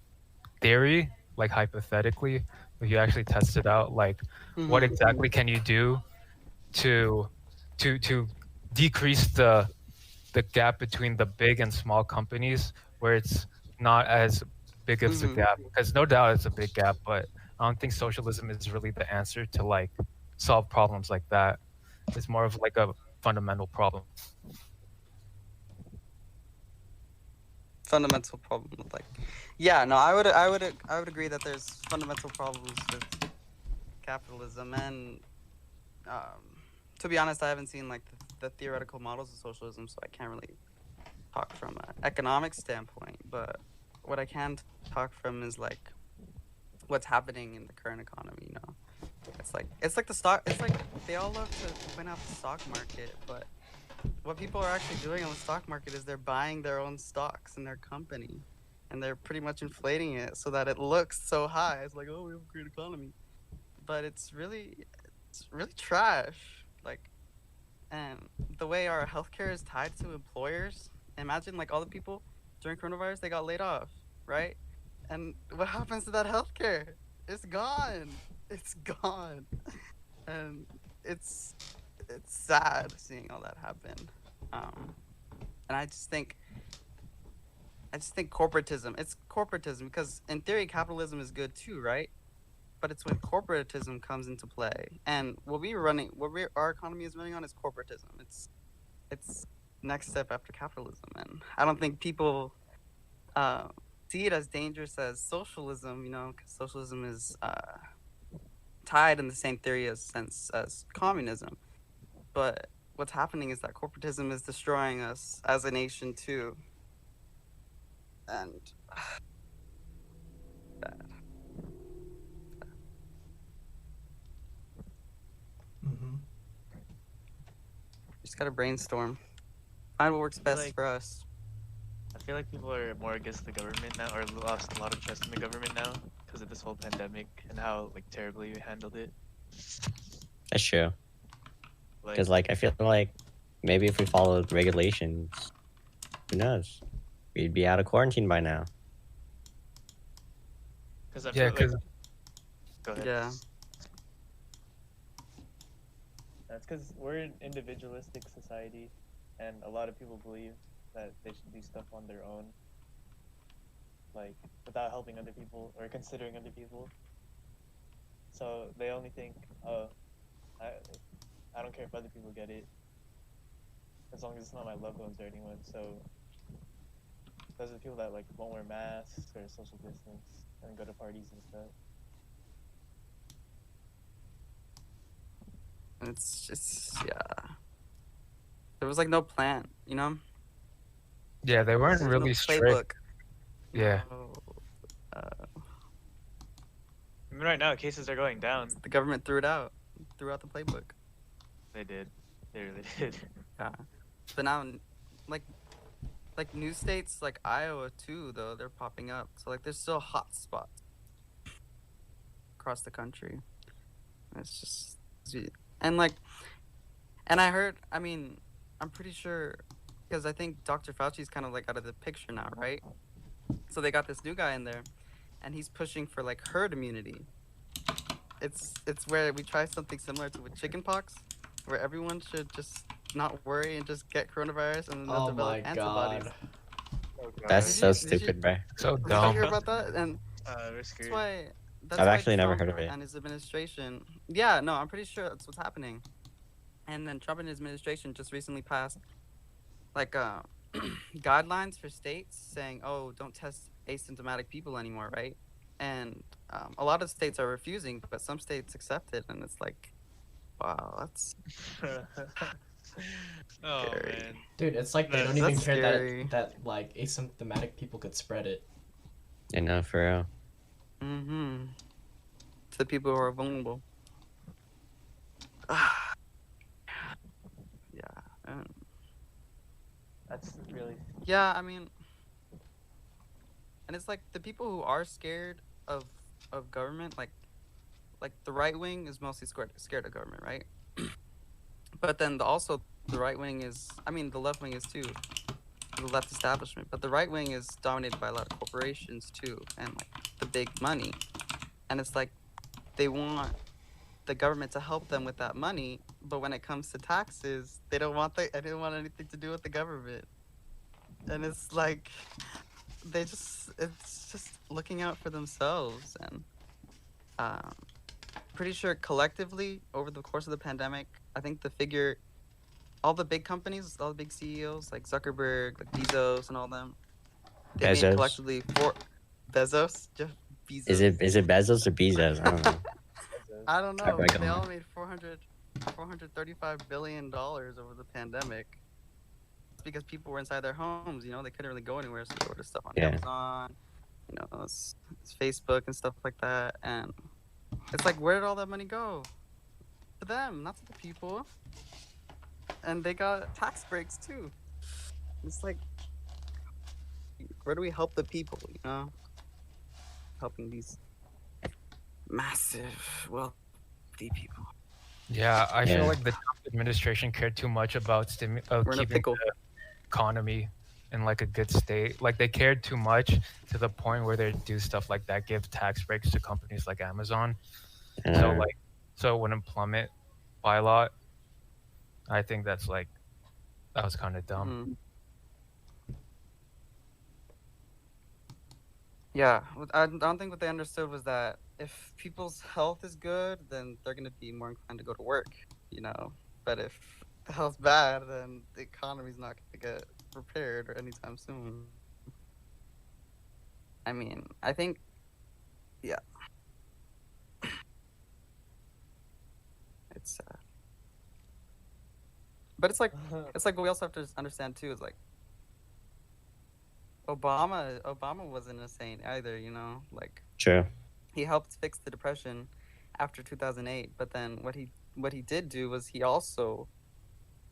theory, like hypothetically, if you actually test it out, like what exactly can you do to decrease the gap between the big and small companies, where it's not as big as a gap, because no doubt it's a big gap, but I don't think socialism is really the answer to like solve problems like that. It's more of like a fundamental problem. fundamental problem with like, yeah, no, I would agree that there's fundamental problems with capitalism, and to be honest, I haven't seen like the theoretical models of socialism, so I can't really talk from an economic standpoint. But what I can talk from is like what's happening in the current economy. You know, it's like the stock. It's like they all love to point out the stock market, but what people are actually doing on the stock market is they're buying their own stocks in their company, and they're pretty much inflating it so that it looks so high. It's like, oh, we have a great economy, but it's really trash. Like, and the way our healthcare is tied to employers. Imagine like all the people during coronavirus, they got laid off, right? And what happens to that healthcare? It's gone. It's gone. And it's sad seeing all that happen. And I just think corporatism. It's corporatism because in theory capitalism is good too, right? But it's when corporatism comes into play. And our economy is running on is corporatism. It's next step after capitalism, and I don't think people see it as dangerous as socialism. You know, because socialism is tied in the same theory as communism. But what's happening is that corporatism is destroying us as a nation too. And bad. Mm-hmm. Just gotta brainstorm. Find what works best like- for us. I feel like people are more against the government now, or lost a lot of trust in the government now because of this whole pandemic and how like terribly we handled it. That's true. Like, Because like I feel like maybe if we followed regulations, who knows? We'd be out of quarantine by now. because I Yeah, feel like, 'cause- go ahead. Yeah. That's because we're an individualistic society, and a lot of people believe that they should do stuff on their own, like without helping other people or considering other people. So they only think, oh, I don't care if other people get it, as long as it's not my loved ones or anyone. So those are the people that like won't wear masks or social distance and go to parties and stuff. And it's just, yeah. There was like no plan, you know? Yeah, they weren't There's really no strict. playbook. Yeah. No, I mean, right now cases are going down. the government threw out the playbook. They did. They really did. Yeah. But now, like new states like Iowa too, though, they're popping up. So like there's still hot spots across the country. It's just, and I heard, I mean, I'm pretty sure, because I think Dr. Fauci's kind of like out of the picture now, right? So they got this new guy in there, and he's pushing for like herd immunity. It's where we try something similar to with chickenpox, where everyone should just not worry and just get coronavirus and then they'll Oh develop my antibodies. god. That's Did so you- stupid, bro. So Did you dumb. hear about that? And We're that's screwed. why. That's I've why actually never heard Trump of it. And his administration. Yeah, no, I'm pretty sure that's what's happening. And then Trump and his administration just recently passed, like, guidelines for states saying, "Oh, don't test asymptomatic people anymore," right? And a lot of states are refusing, but some states accept it, and it's like, wow, that's Oh Scary. man. Dude, it's like they That's- don't even that's care scary. that like asymptomatic people could spread it. You know, for real. to the people who are vulnerable. Yeah. That's really. Yeah, I mean, and it's like the people who are scared of government, like the right wing is mostly scared of government, right? But then also the right wing is, I mean, the left wing is too, the left establishment. But the right wing is dominated by a lot of corporations too, and like the big money, and it's like they want the government to help them with that money, but when it comes to taxes, they don't want anything to do with the government. And it's like it's just looking out for themselves. And pretty sure collectively over the course of the pandemic, I think all the big companies, all the big CEOs like Zuckerberg, like Bezos and all them, They made Bezos. collectively Jeff Bezos. Is it Bezos or Bezos? I don't know. I don't I know. like But they him. all made $435 billion over the pandemic. It's because people were inside their homes. You know, they couldn't really go anywhere, so they ordered stuff on Yeah. Amazon. You know, it's Facebook and stuff like that. And it's like, where did all that money go? To them, not to the people. And they got tax breaks too. It's like, where do we help the people? You know, helping these massive wealthy people. Yeah, I Yeah. feel like the Trump administration cared too much about We're in a keeping pickle. the economy in like a good state. Like they cared too much to the point where they do stuff like that, give tax breaks to companies like Amazon. So Uh, like, so it wouldn't plummet by a lot. I think that was kind of dumb. Yeah, I don't think what they understood was that if people's health is good, then they're gonna be more inclined to go to work, you know. But if the health's bad, then the economy's not gonna get repaired or anytime soon. I mean, I think, yeah, it's sad. But it's like what we also have to understand too is like Obama wasn't insane either, you know, like true. he helped fix the depression after 2008, but then what he did do was he also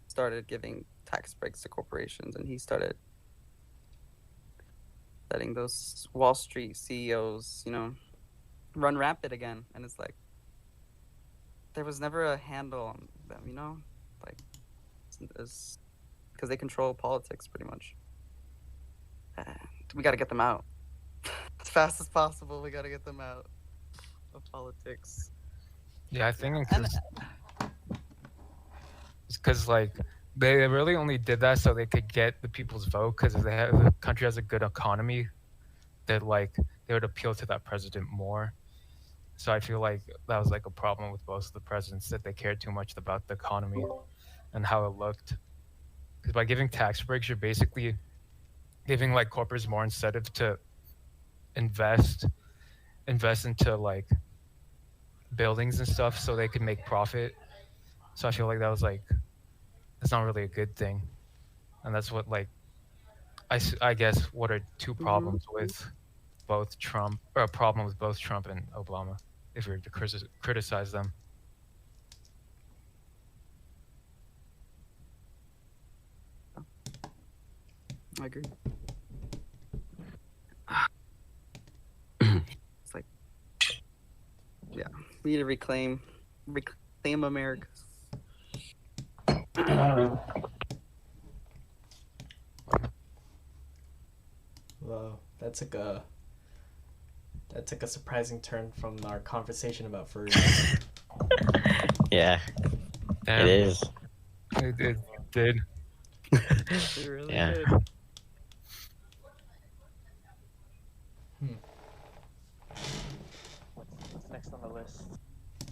started giving tax breaks to corporations, and he started letting those Wall Street CEOs, you know, run rampant again. And it's like there was never a handle on them, you know, like because they control politics pretty much. And we got to get them out as fast as possible. We got to get them out of politics. Yeah, I think And it's because like they really only did that so they could get the people's vote. Because if the country has a good economy, that like they would appeal to that president more. So I feel like that was like a problem with most of the presidents, that they cared too much about the economy and how it looked. Because by giving tax breaks, you're basically giving like corporates more incentive to invest into like buildings and stuff so they could make profit. So I feel like that's not really a good thing. And that's what like I guess what are two problems with both Trump, or a problem with both Trump and Obama, if we were to criticize them. I agree. It's like, yeah, we need to reclaim America. Wow, that took a surprising turn from our conversation about furries. Yeah, Damn, it is. It did. We really Yeah. did. What's next on the list?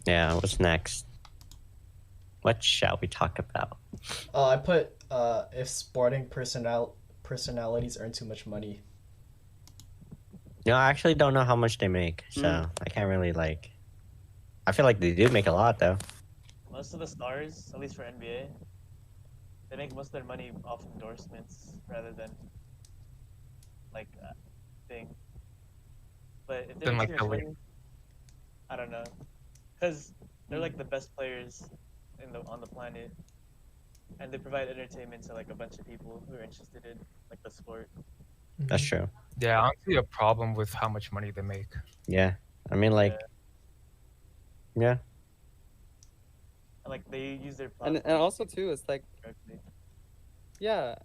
Yeah, what's next? What shall we talk about? I put if sporting personalities earn too much money. No, I actually don't know how much they make, so I can't really like. I feel like they do make a lot though. Most of the stars, at least for NBA, they make most of their money off endorsements rather than like thing. But if Then, they like, make the too much money, I don't know, because they're like the best players on the planet, and they provide entertainment to like a bunch of people who are interested in like the sport. That's true. Yeah, I don't see a problem with how much money they make. Yeah, I mean like, yeah, And like they use their platform And also too, it's like, correctly. yeah,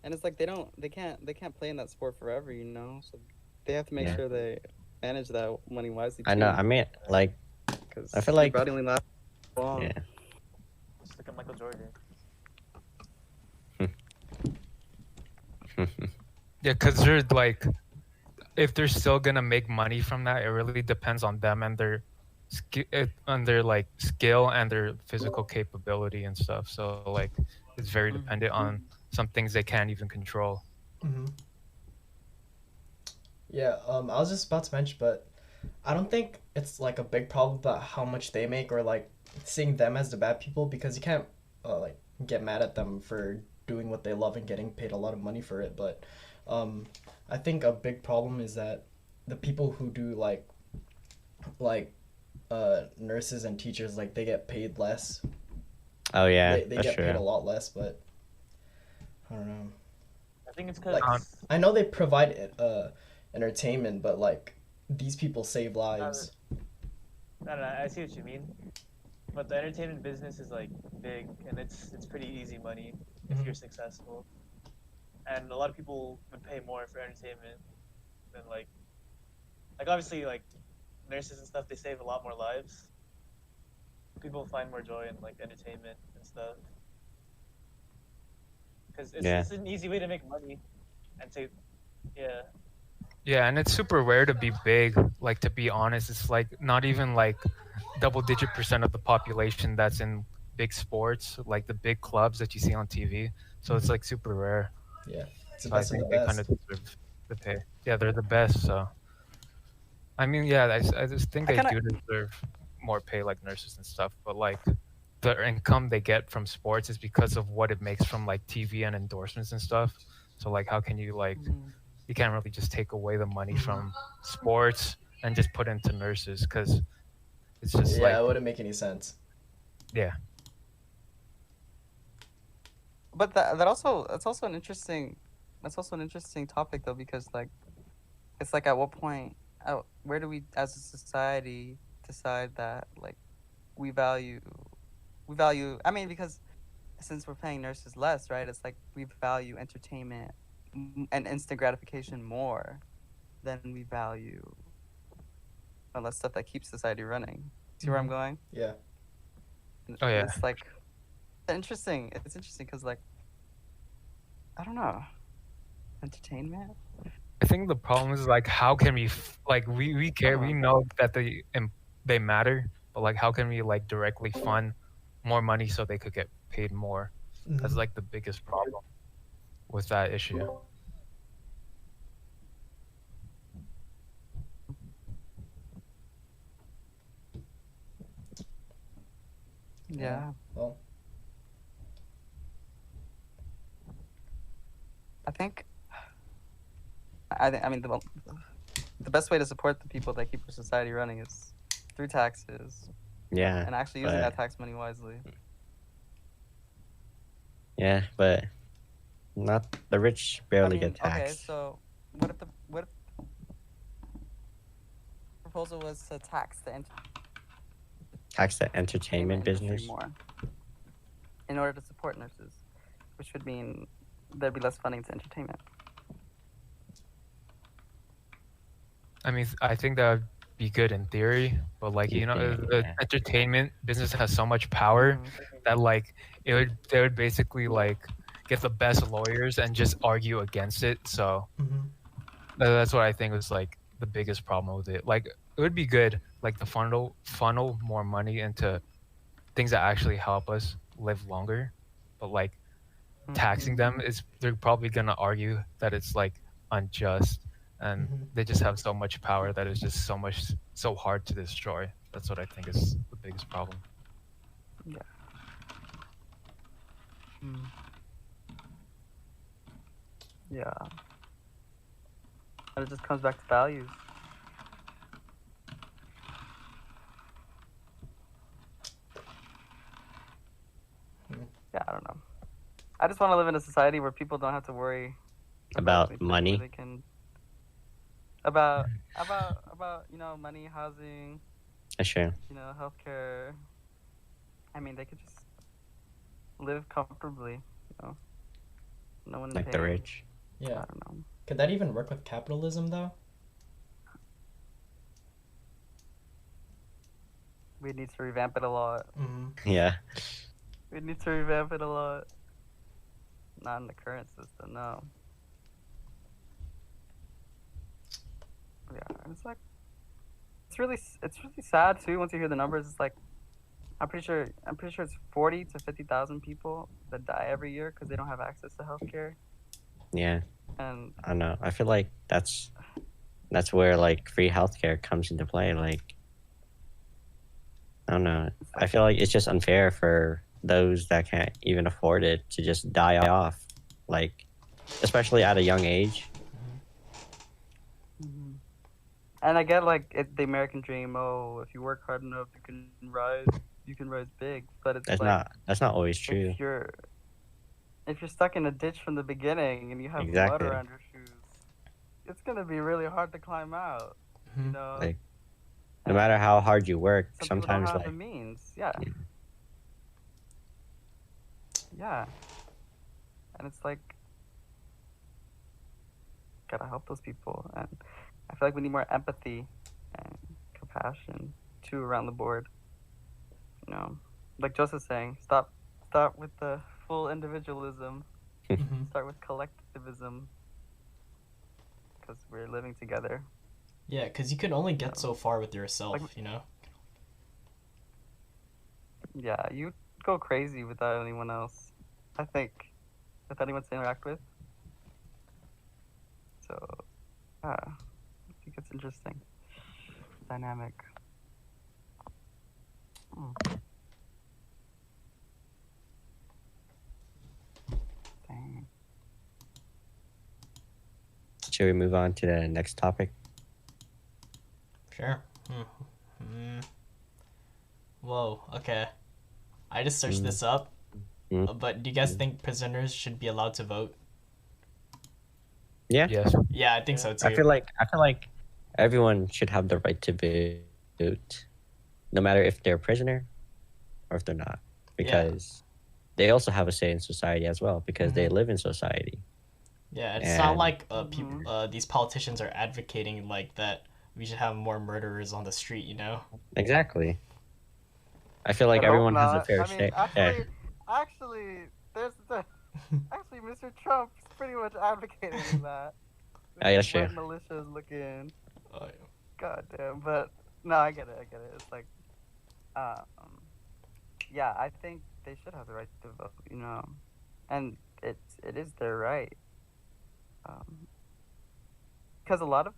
and it's like they can't play in that sport forever, you know. So they have to make Yeah. sure they manage that money wisely. I know. I mean, like, because I feel like- body only lasts long. yeah, Just look at Michael Jordan. Yeah, because they're like, if they're still gonna make money from that, it really depends on them and their like skill and their physical capability and stuff. So like, it's very dependent on some things they can't even control. Mm-hmm. Yeah, I was just about to mention, but I don't think it's like a big problem about how much they make or like seeing them as the bad people because you can't like get mad at them for doing what they love and getting paid a lot of money for it. But um, I think a big problem is that the people who do like nurses and teachers like they get paid less. Oh yeah, They that's get paid a true. lot less, but I don't know. I think it's Like because I know they provide entertainment, but like these people save lives. I don't know. I see what you mean, but the entertainment business is like big, and it's pretty easy money if Mhm. you're successful. And a lot of people would pay more for entertainment than like obviously like nurses and stuff. They save a lot more lives. People find more joy in like entertainment and stuff because Yeah. it's an easy way to make money and to yeah. Yeah, and it's super rare to be big. Like, to be honest, it's like not even like double-digit % of the population that's in big sports, like the big clubs that you see on TV. So it's like super rare. Yeah, it's the So I best of the think they kind best. of deserve the pay. Yeah, they're the best. So I mean, yeah, I just think I they kind of do deserve more pay, like nurses and stuff. But like the income they get from sports is because of what it makes from like TV and endorsements and stuff. So like, how can you like you can't really just take away the money from sports and just put into nurses because it's just Yeah, like it wouldn't make any sense. yeah. but that also that's also an interesting topic though because like it's like at what point where do we as a society decide that like we value I mean because since we're paying nurses less, right? It's like we value entertainment and instant gratification more than we value all that stuff that keeps society running. See where I'm Mhm. going? Yeah. Oh yeah. It's like interesting. It's interesting because like I don't know, entertainment. I think the problem is like how can we like we care we know that they matter, but like how can we like directly fund more money so they could get paid more? That's Mhm. like the biggest problem with that issue. Yeah, Well, I think. I mean the best way to support the people that keep our society running is through taxes Yeah. and actually using but- that tax money wisely. Yeah, but not the rich barely get okay, taxed. so what if the proposal was to tax the Tax the entertainment industry business. more in order to support nurses, which would mean there'd be less funding to entertainment. I mean, I think that would be good in theory, but like In theory, the yeah. entertainment business has so much power that like they would basically like get the best lawyers and just argue against it. So mhm. that's what I think was like the biggest problem with it. Like it would be good, like to funnel more money into things that actually help us live longer, but like taxing them is they're probably gonna argue that it's like unjust and Mhm. they just have so much power that it's just so hard to destroy. That's what I think is the biggest problem. Yeah. And it just comes back to values. Yeah, I don't know. I just want to live in a society where people don't have to worry About anything, where money. They can about money, housing, Sure. healthcare. I mean, they could just live comfortably. No one Like the paying. rich. I Yeah. don't know. Could that even work with capitalism though? We need to revamp it a lot. Mhm. Yeah. We need to revamp it a lot. Not in the current system, no. Yeah, and it's like it's really sad too. Once you hear the numbers, it's like I'm pretty sure it's 40 to 50,000 people that die every year because they don't have access to healthcare. Yeah. And I don't know. I feel like that's That's where like free healthcare comes into play. Like, I don't know. I feel like it's just unfair for those that can't even afford it to just die off, like, especially at a young age. Mhm. And I get like the American dream. Oh, if you work hard enough, you can rise. You can rise big. But it's That's like not always true. if you're stuck in a ditch from the beginning and you have mud Exactly. around your shoes, it's gonna be really hard to climb out. You Mhm. know. Like, no matter how hard you work, Some people don't sometimes have the like means. Yeah. Yeah. Yeah. And it's like, gotta help those people. And I feel like we need more empathy and compassion too around the board. You know, like Joseph's saying, stop with the full individualism. Mhm. Start with collectivism. Because we're living together. Yeah, because you can only get so far with yourself, Like- you know? Yeah, you go crazy without anyone else. I think, with anyone to interact with. So, I think it's interesting. Dynamic. Dang. should we move on to the next topic? Sure. Whoa, okay. I just searched this up, but do you guys think prisoners should be allowed to vote? Yeah. Yes. Yeah, I think so too. I feel like everyone should have the right to vote, no matter if they're a prisoner or if they're not, because they also have a say in society as well, because they live in society. Yeah, it's not And- like these politicians are advocating like that we should have more murderers on the street, you know? Exactly. I feel like I hope everyone has a not. fair I mean, say. Yeah. actually, actually, Mr. Trump's pretty much advocating that. Yeah, that's true. What militias looking. Oh, God damn, but no, I get it. It's like, yeah, I think they should have the right to vote, you know, and it is their right. Because a lot of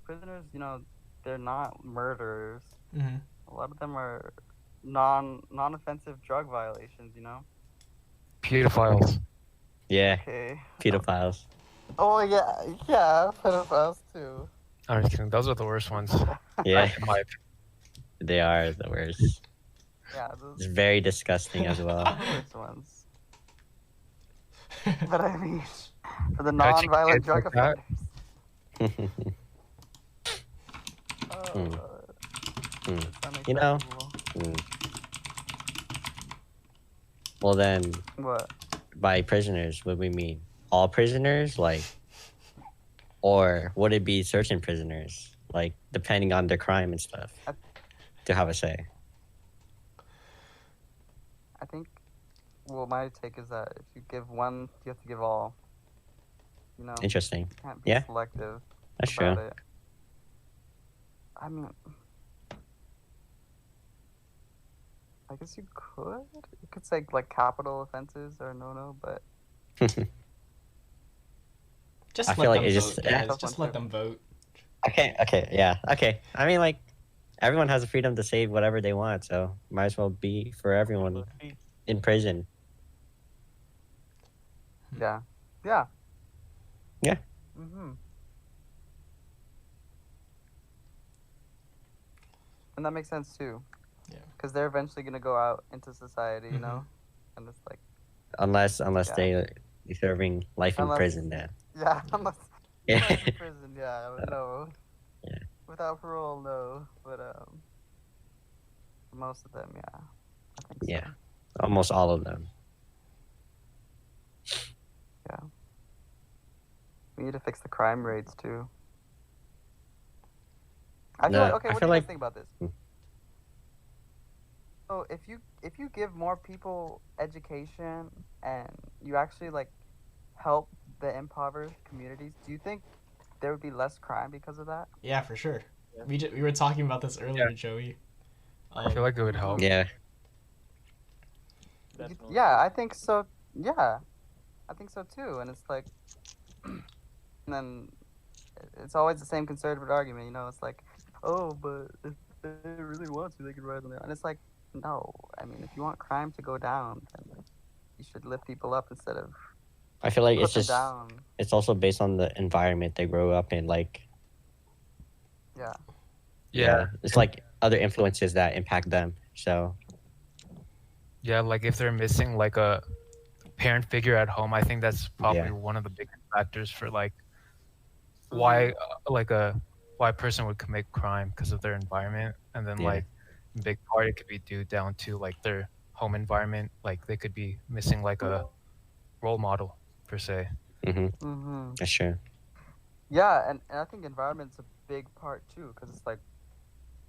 prisoners, you know, they're not murderers. mm-hmm. A lot of them are non-offensive drug violations, you know. Pedophiles. Yeah. Okay. Pedophiles. Oh yeah, pedophiles too. I'm just kidding. Those are the worst ones. Yeah. In my opinion. They are the worst. Yeah, It's those very disgusting as well. are the worst ones. But I mean, for the Touching non-violent kids drug like that? offenders. Hmm. That's You know- unacceptable. Well then, What? by prisoners, what we mean? All prisoners, like, or would it be certain prisoners, like depending on their crime and stuff, to have a say? I think. Well, my take is that if you give one, you have to give all. You know, Interesting. you can't be Yeah. selective That's about true. it. I mean, I guess you could. You could say like capital offenses are no, but Just I let feel like them it's vote, just- guys. Tough Just one, let too. them vote. Okay, yeah, okay. I mean, like, everyone has the freedom to say whatever they want, so might as well be for everyone in prison. yeah. Yeah. Mhm. And that makes sense too. Yeah. Because they're eventually gonna go out into society, you know, and it's like, Unless Yeah. they're serving life in Unless- prison, then. yeah, unless Yeah. unless in prison, yeah, no. Yeah. Without parole, no. But most of them, yeah. I think so. Yeah. Almost all of them. We need to fix the crime rates too. I feel No, like, okay, I what feel do you like- guys think about this? Hmm. So if you give more people education and you actually like help the impoverished communities, do you think there would be less crime because of that? Yeah, for sure. We were talking about this earlier, Joey. I feel like it would help. Yeah. Definitely. Yeah, I think so. Yeah, I think so too. And it's like, and then it's always the same conservative argument. You know, it's like, oh, but if they really want to, they can ride on there. And it's like, no. I mean, if you want crime to go down, then you should lift people up instead of I feel like put it's them just down. it's also based on the environment they grow up in. Like, Yeah. Yeah. it's like other influences that impact them. So Yeah, like if they're missing like a parent figure at home, I think that's probably Yeah. one of the biggest factors for like why why a person would commit crime because of their environment, and then Yeah. like a big part it could be due down to like their home environment. Like they could be missing like a role model per se. that's true. Yeah, and I think environment's a big part too, because it's like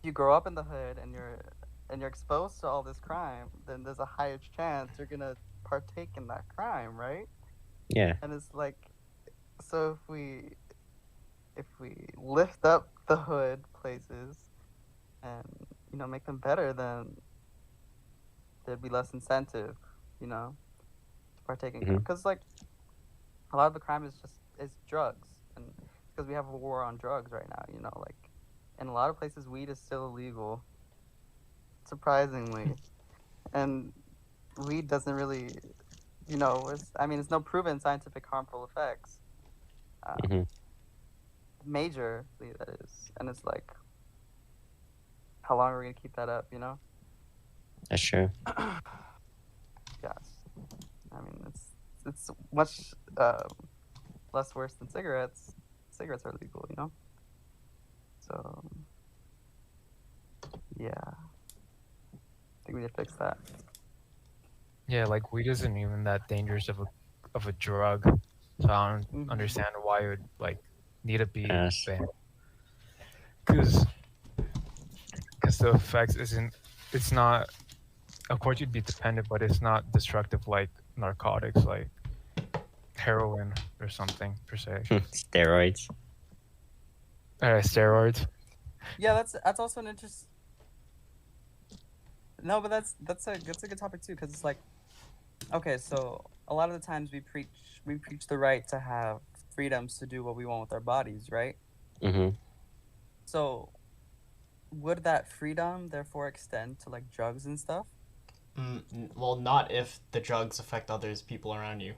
you grow up in the hood and you're exposed to all this crime, then there's a higher chance you're gonna partake in that crime, right? Yeah. And it's like, so if we lift up the hood places and make them better, then there'd be less incentive, to partake in crime. Mhm. Because like a lot of the crime is drugs, and because we have a war on drugs right now, like in a lot of places weed is still illegal, surprisingly, and weed doesn't really, it's no proven scientific harmful effects. Mhm. Majorly, that is, and it's like, how long are we gonna keep that up? That's true. Yes, I mean it's much less worse than cigarettes. Cigarettes are legal, So yeah, I think we need to fix that. Yeah, like weed isn't even that dangerous of a drug, so I don't Mhm. understand why it would like need to be Yes. banned. Because the effects it's not. Of course, you'd be dependent, but it's not destructive like narcotics, like heroin or something per se. Steroids. Steroids. Yeah, that's also an interest. No, but that's a good topic too, because it's like, okay, so a lot of the times we preach the right to have freedoms to do what we want with our bodies, right? Mm-hmm. So would that freedom therefore extend to like drugs and stuff? Well, not if the drugs affect others, people around you.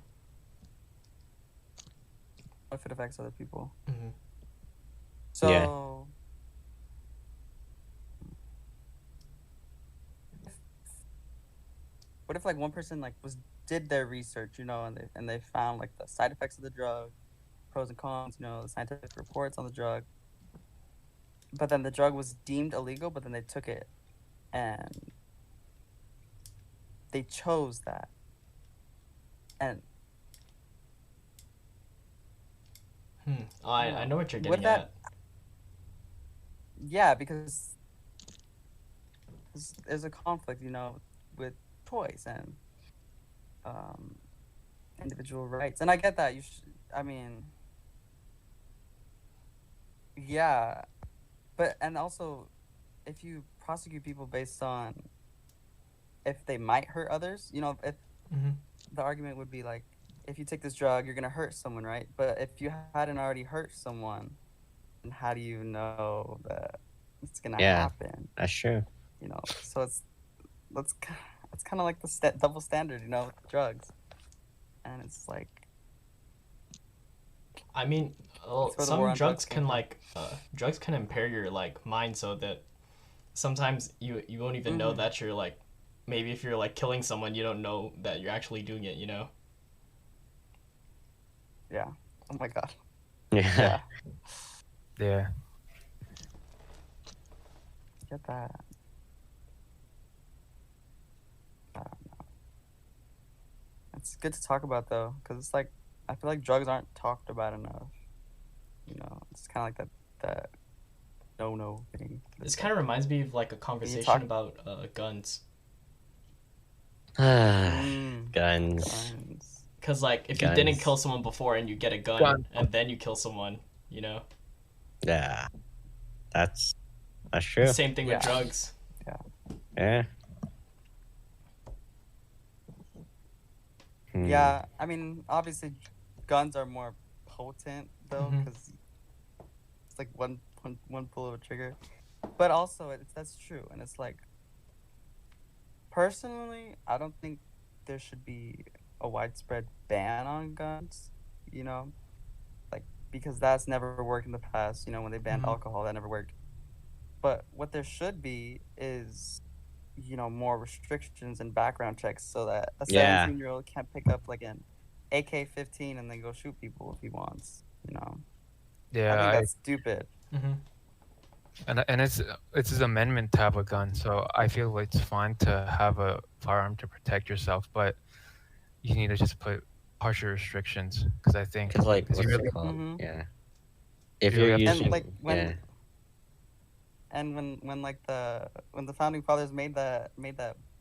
What if it affects other people? Mm-hmm. So Yeah. what if like one person like did their research, and they found like the side effects of the drug, pros and cons, the scientific reports on the drug, but then the drug was deemed illegal, but then they took it and they chose that, and I know what you're Would getting that- at. yeah, because there's a conflict, with choice and individual rights, and I get that. Yeah, and also, if you prosecute people based on if they might hurt others, if Mm-hmm. the argument would be like, if you take this drug, you're gonna hurt someone, right? But if you hadn't already hurt someone, then how do you know that it's gonna Yeah. happen? That's true. So it's kind of like the double standard, with drugs, and it's like, I mean, That's where the some war on drugs drugs came can from. drugs can impair your mind, so that sometimes you won't even know Mhm. that you're maybe if you're killing someone, you don't know that you're actually doing it. yeah. Oh my god. Yeah. Yeah. Yeah. Get that. I don't know. It's good to talk about though, because it's like I feel like drugs aren't talked about enough. It's kind of like that no thing. This kind of reminds me of a conversation talk- about guns. Mm, Guns. guns. Because if you didn't Guns. kill someone before and you get a gun, Gun. and then you kill someone, Yeah. That's true. Same thing with Yeah. drugs. Yeah. Yeah, I mean, obviously, guns are more potent though, Mhm. because just like one pull of a trigger. But also, that's true, and it's like, personally, I don't think there should be a widespread ban on guns. You know, like, because that's never worked in the past. You know, when they banned Mhm. alcohol, that never worked. But what there should be is, more restrictions and background checks so that a Yeah. 17-year-old can't pick up like an AK-15 and then go shoot people if he wants. I Yeah, think that's stupid. Mm-hmm. and it's his amendment to have a gun, so I feel it's fine to have a firearm to protect yourself, but you need to just put harsher restrictions because I think Because like, because what's you it really called? Mhm. Yeah. If You you're really have to- using, And like yeah, when the founding fathers made that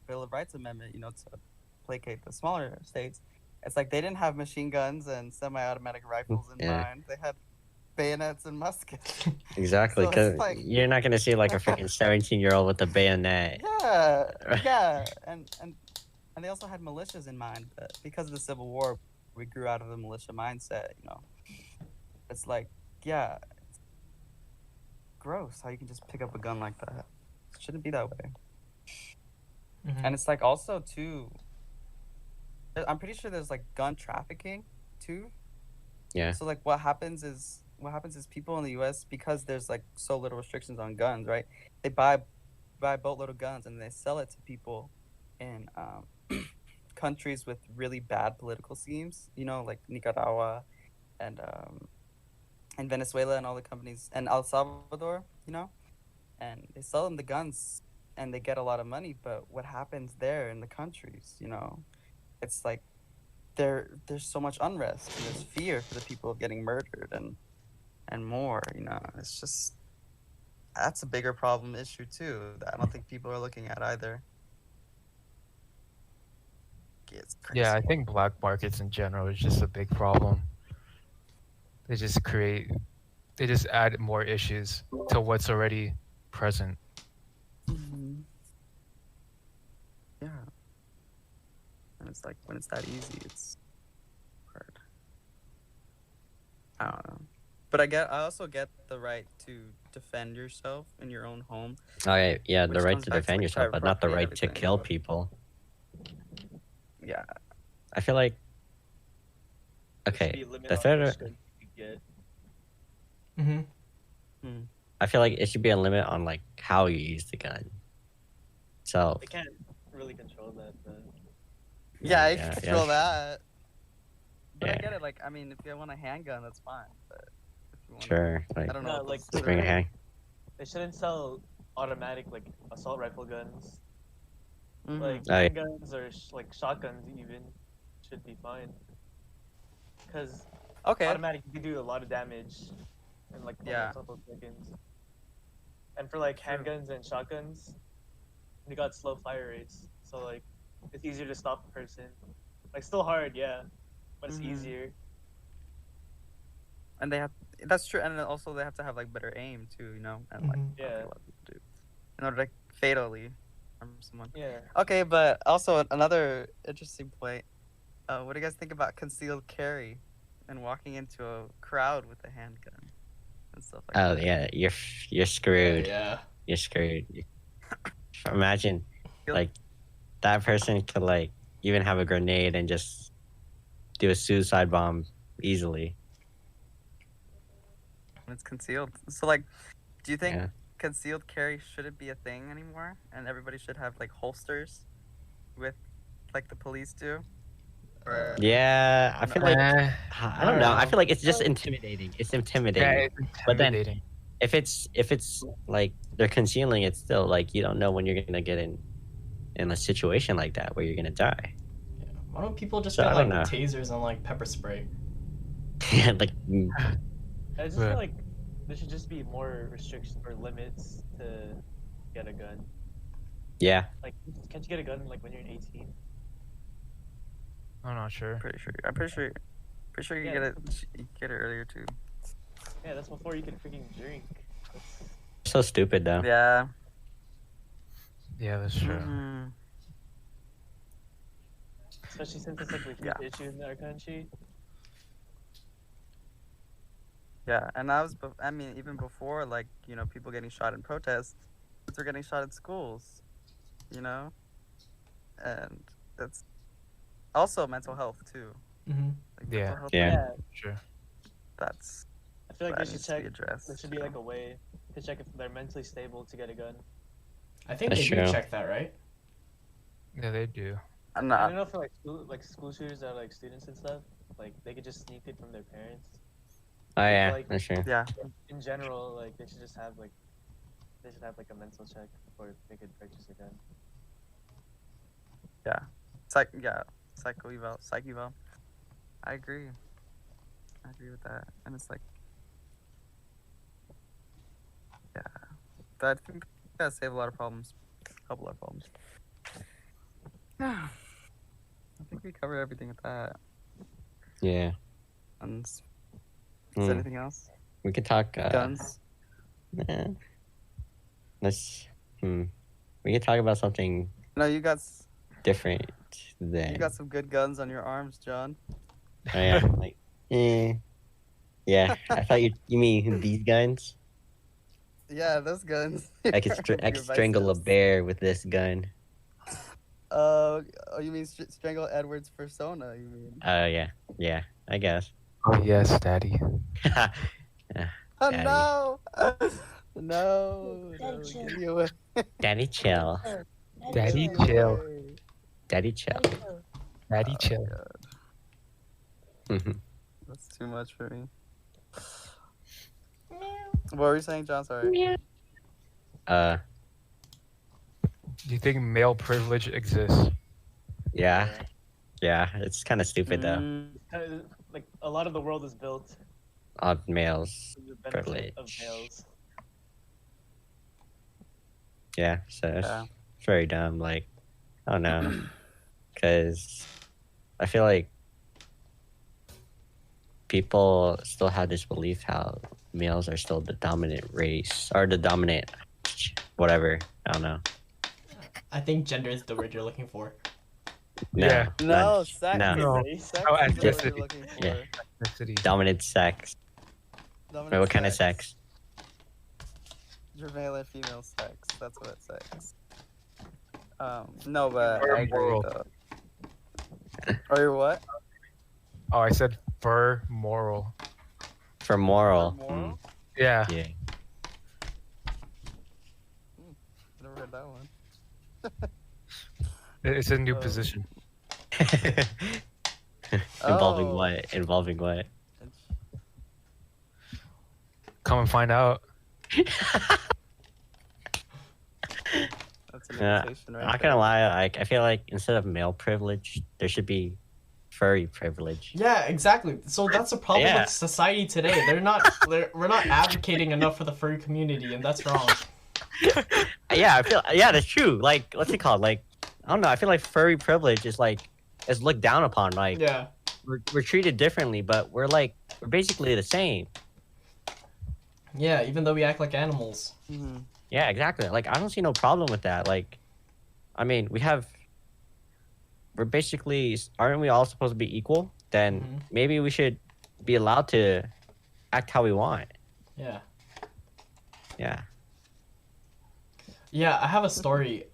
Bill of Rights amendment, to placate the smaller states, it's like they didn't have machine guns and semi-automatic rifles in Yeah. mind. They had bayonets and muskets. exactly. So Because it's like, you're not gonna see like a freaking 17-year-old with a bayonet. yeah, and they also had militias in mind. But because of the Civil War, we grew out of the militia mindset. It's like, yeah, it's gross how you can just pick up a gun like that. It shouldn't be that way. Mm-hmm. And it's like also too, I'm pretty sure there's like gun trafficking too. Yeah. So like what happens is people in the US, because there's like so little restrictions on guns, right? They buy a boatload of guns and they sell it to people in countries with really bad political schemes, like Nicaragua and Venezuela and all the companies, and El Salvador, and they sell them the guns and they get a lot of money. But what happens there in the countries, it's like there's so much unrest and there's fear for the people getting murdered and more. It's just, that's a bigger problem issue too that I don't think people are looking at either. It's crazy. Yeah, I think black markets in general is just a big problem. They just add more issues to what's already present. Mhm. Yeah. And it's like, when it's that easy, it's hard. I don't know. But I also get the right to defend yourself in your own home. Okay, yeah, the Which right comes to back to, defend like, yourself, private but not the property and right to everything. kill people. Yeah. I feel like, There should okay, be a limit the on federal, which gun you can get. Mm-hmm. I feel like it should be a limit on like how you use the gun. So They can't really control that, but Yeah, you yeah, can yeah. control that. But I Yeah. get it. Like, I mean, if you want a handgun, that's fine. But if you want, sure, like I don't know. No, what like, those- just bring a hand. they shouldn't sell automatic like assault rifle guns. Mhm. Like Oh, yeah. handguns or like shotguns even should be fine. Because Okay. automatic you can do a lot of damage in like only Yeah. a couple of seconds. And for like True. handguns and shotguns, they got slow fire rates, so like it's easier to stop a person. Like still hard, yeah, but it's Mhm. easier. And that's true. And then also they have to have like better aim too, and like, Mhm. I don't think Yeah. a lot of people do, in order to fatally harm someone. Yeah. Okay, but also another interesting point. What do you guys think about concealed carry and walking into a crowd with a handgun and stuff like Oh that? yeah, you're screwed. Yeah. You're screwed. Imagine, Yep. like, that person could like even have a grenade and just do a suicide bomb easily. When it's concealed. So like, do you think Yeah. concealed carry shouldn't be a thing anymore, and everybody should have like holsters, with like the police do? Or Yeah, I feel like Eh, I don't know. I know. feel like it's just intimidating. It's yeah, intimidating. it's But then- intimidating. If it's like they're concealing it still, like you don't know when you're gonna get in a situation like that where you're gonna die. Yeah. Why don't people just So, get I like don't know. tasers and like pepper spray? like I just Yeah. feel like there should just be more restrictions or limits to get a gun. yeah. Like, can't you get a gun like when you're 18? I'm not sure. I'm pretty sure you Yeah. get it. You get it earlier too. Yeah, that's before you can freaking drink. That's, So stupid though. Yeah. Yeah, that's true. Mhm. especially since it's like a huge Yeah. issue in our country. Yeah, and I mean, even before, like, people getting shot in protests, kids were getting shot at schools, you know? And that's also mental health, too. Mm-hmm. Like, Yeah. mental health, Yeah. Yeah, Sure. that's, I feel like that they should needs to be check. addressed. There should be like a way to check if they're mentally stable to get a gun. I think That's they do true. check that, right? Yeah, they do. I'm I not, don't know for like school shooters that are like students and stuff. Like they could just sneak it from their parents. Oh yeah, like- that's true. yeah. In general, like they should just have like a mental check before they could purchase a gun. Psych eval. I agree with that. And it's like, yeah, that I think that save a lot of problems. Help a lot of problems. Yeah, I think we covered everything with that. Yeah. And is Hmm. anything else? We could talk. Guns. Nah. Let's. We could talk about something No, you got different than. some good guns on your arms, John. Oh yeah, like. Yeah, I thought you mean these guns. Yeah, those guns. I could strangle a bear with this gun. Oh, you mean strangle Edward's Fursona? You mean? Yeah, I guess. Oh yes, Daddy. Oh Daddy. no! No, Attention. give me away. Daddy chill. Daddy Give me chill. away. Daddy chill. Daddy Oh, chill. God, that's too much for me. What were you saying, John? Sorry. Uh, Do you think male privilege exists? yeah, it's kind of stupid though. Mm, Like a lot of the world is built On males. to the benefit of Privilege. males. Yeah, so it's Yeah. very dumb. Like, I don't know, because I feel like people still have this belief how males are still the dominant race or the dominant whatever. I don't know. I think gender is the word you're looking for. No, Yeah. No, not sex. No. No. Sex Oh, is what you're ethnicity. looking for. Yeah. Ethnicity. dominant sex. Dominant Wait, what kind of sex? Male and female sex. That's what it says. No, but I agree Furmoral. though. Or you're what? Oh, I said Furmoral. For moral. Furmoral? Yeah. Yeah. Never heard that one. It's a new Oh. position. Involving Oh. what? Involving what? Come and find out. That's an Yeah, invitation right Not gonna lie, like I feel like instead of male privilege, there should be furry privilege. Yeah, exactly. So that's the problem Yeah. with society today. We're not advocating enough for the furry community, and that's wrong. Yeah, that's true. Like, what's it called? Like, I don't know. I feel like furry privilege is looked down upon. Like, Yeah. we're treated differently, but we're basically the same. Yeah, even though we act like animals. Mm-hmm. Yeah, exactly. Like, I don't see no problem with that. Like, I mean, we're basically, aren't we all supposed to be equal? Then Mhm. maybe we should be allowed to act how we want. Yeah. Yeah. Yeah, I have a story.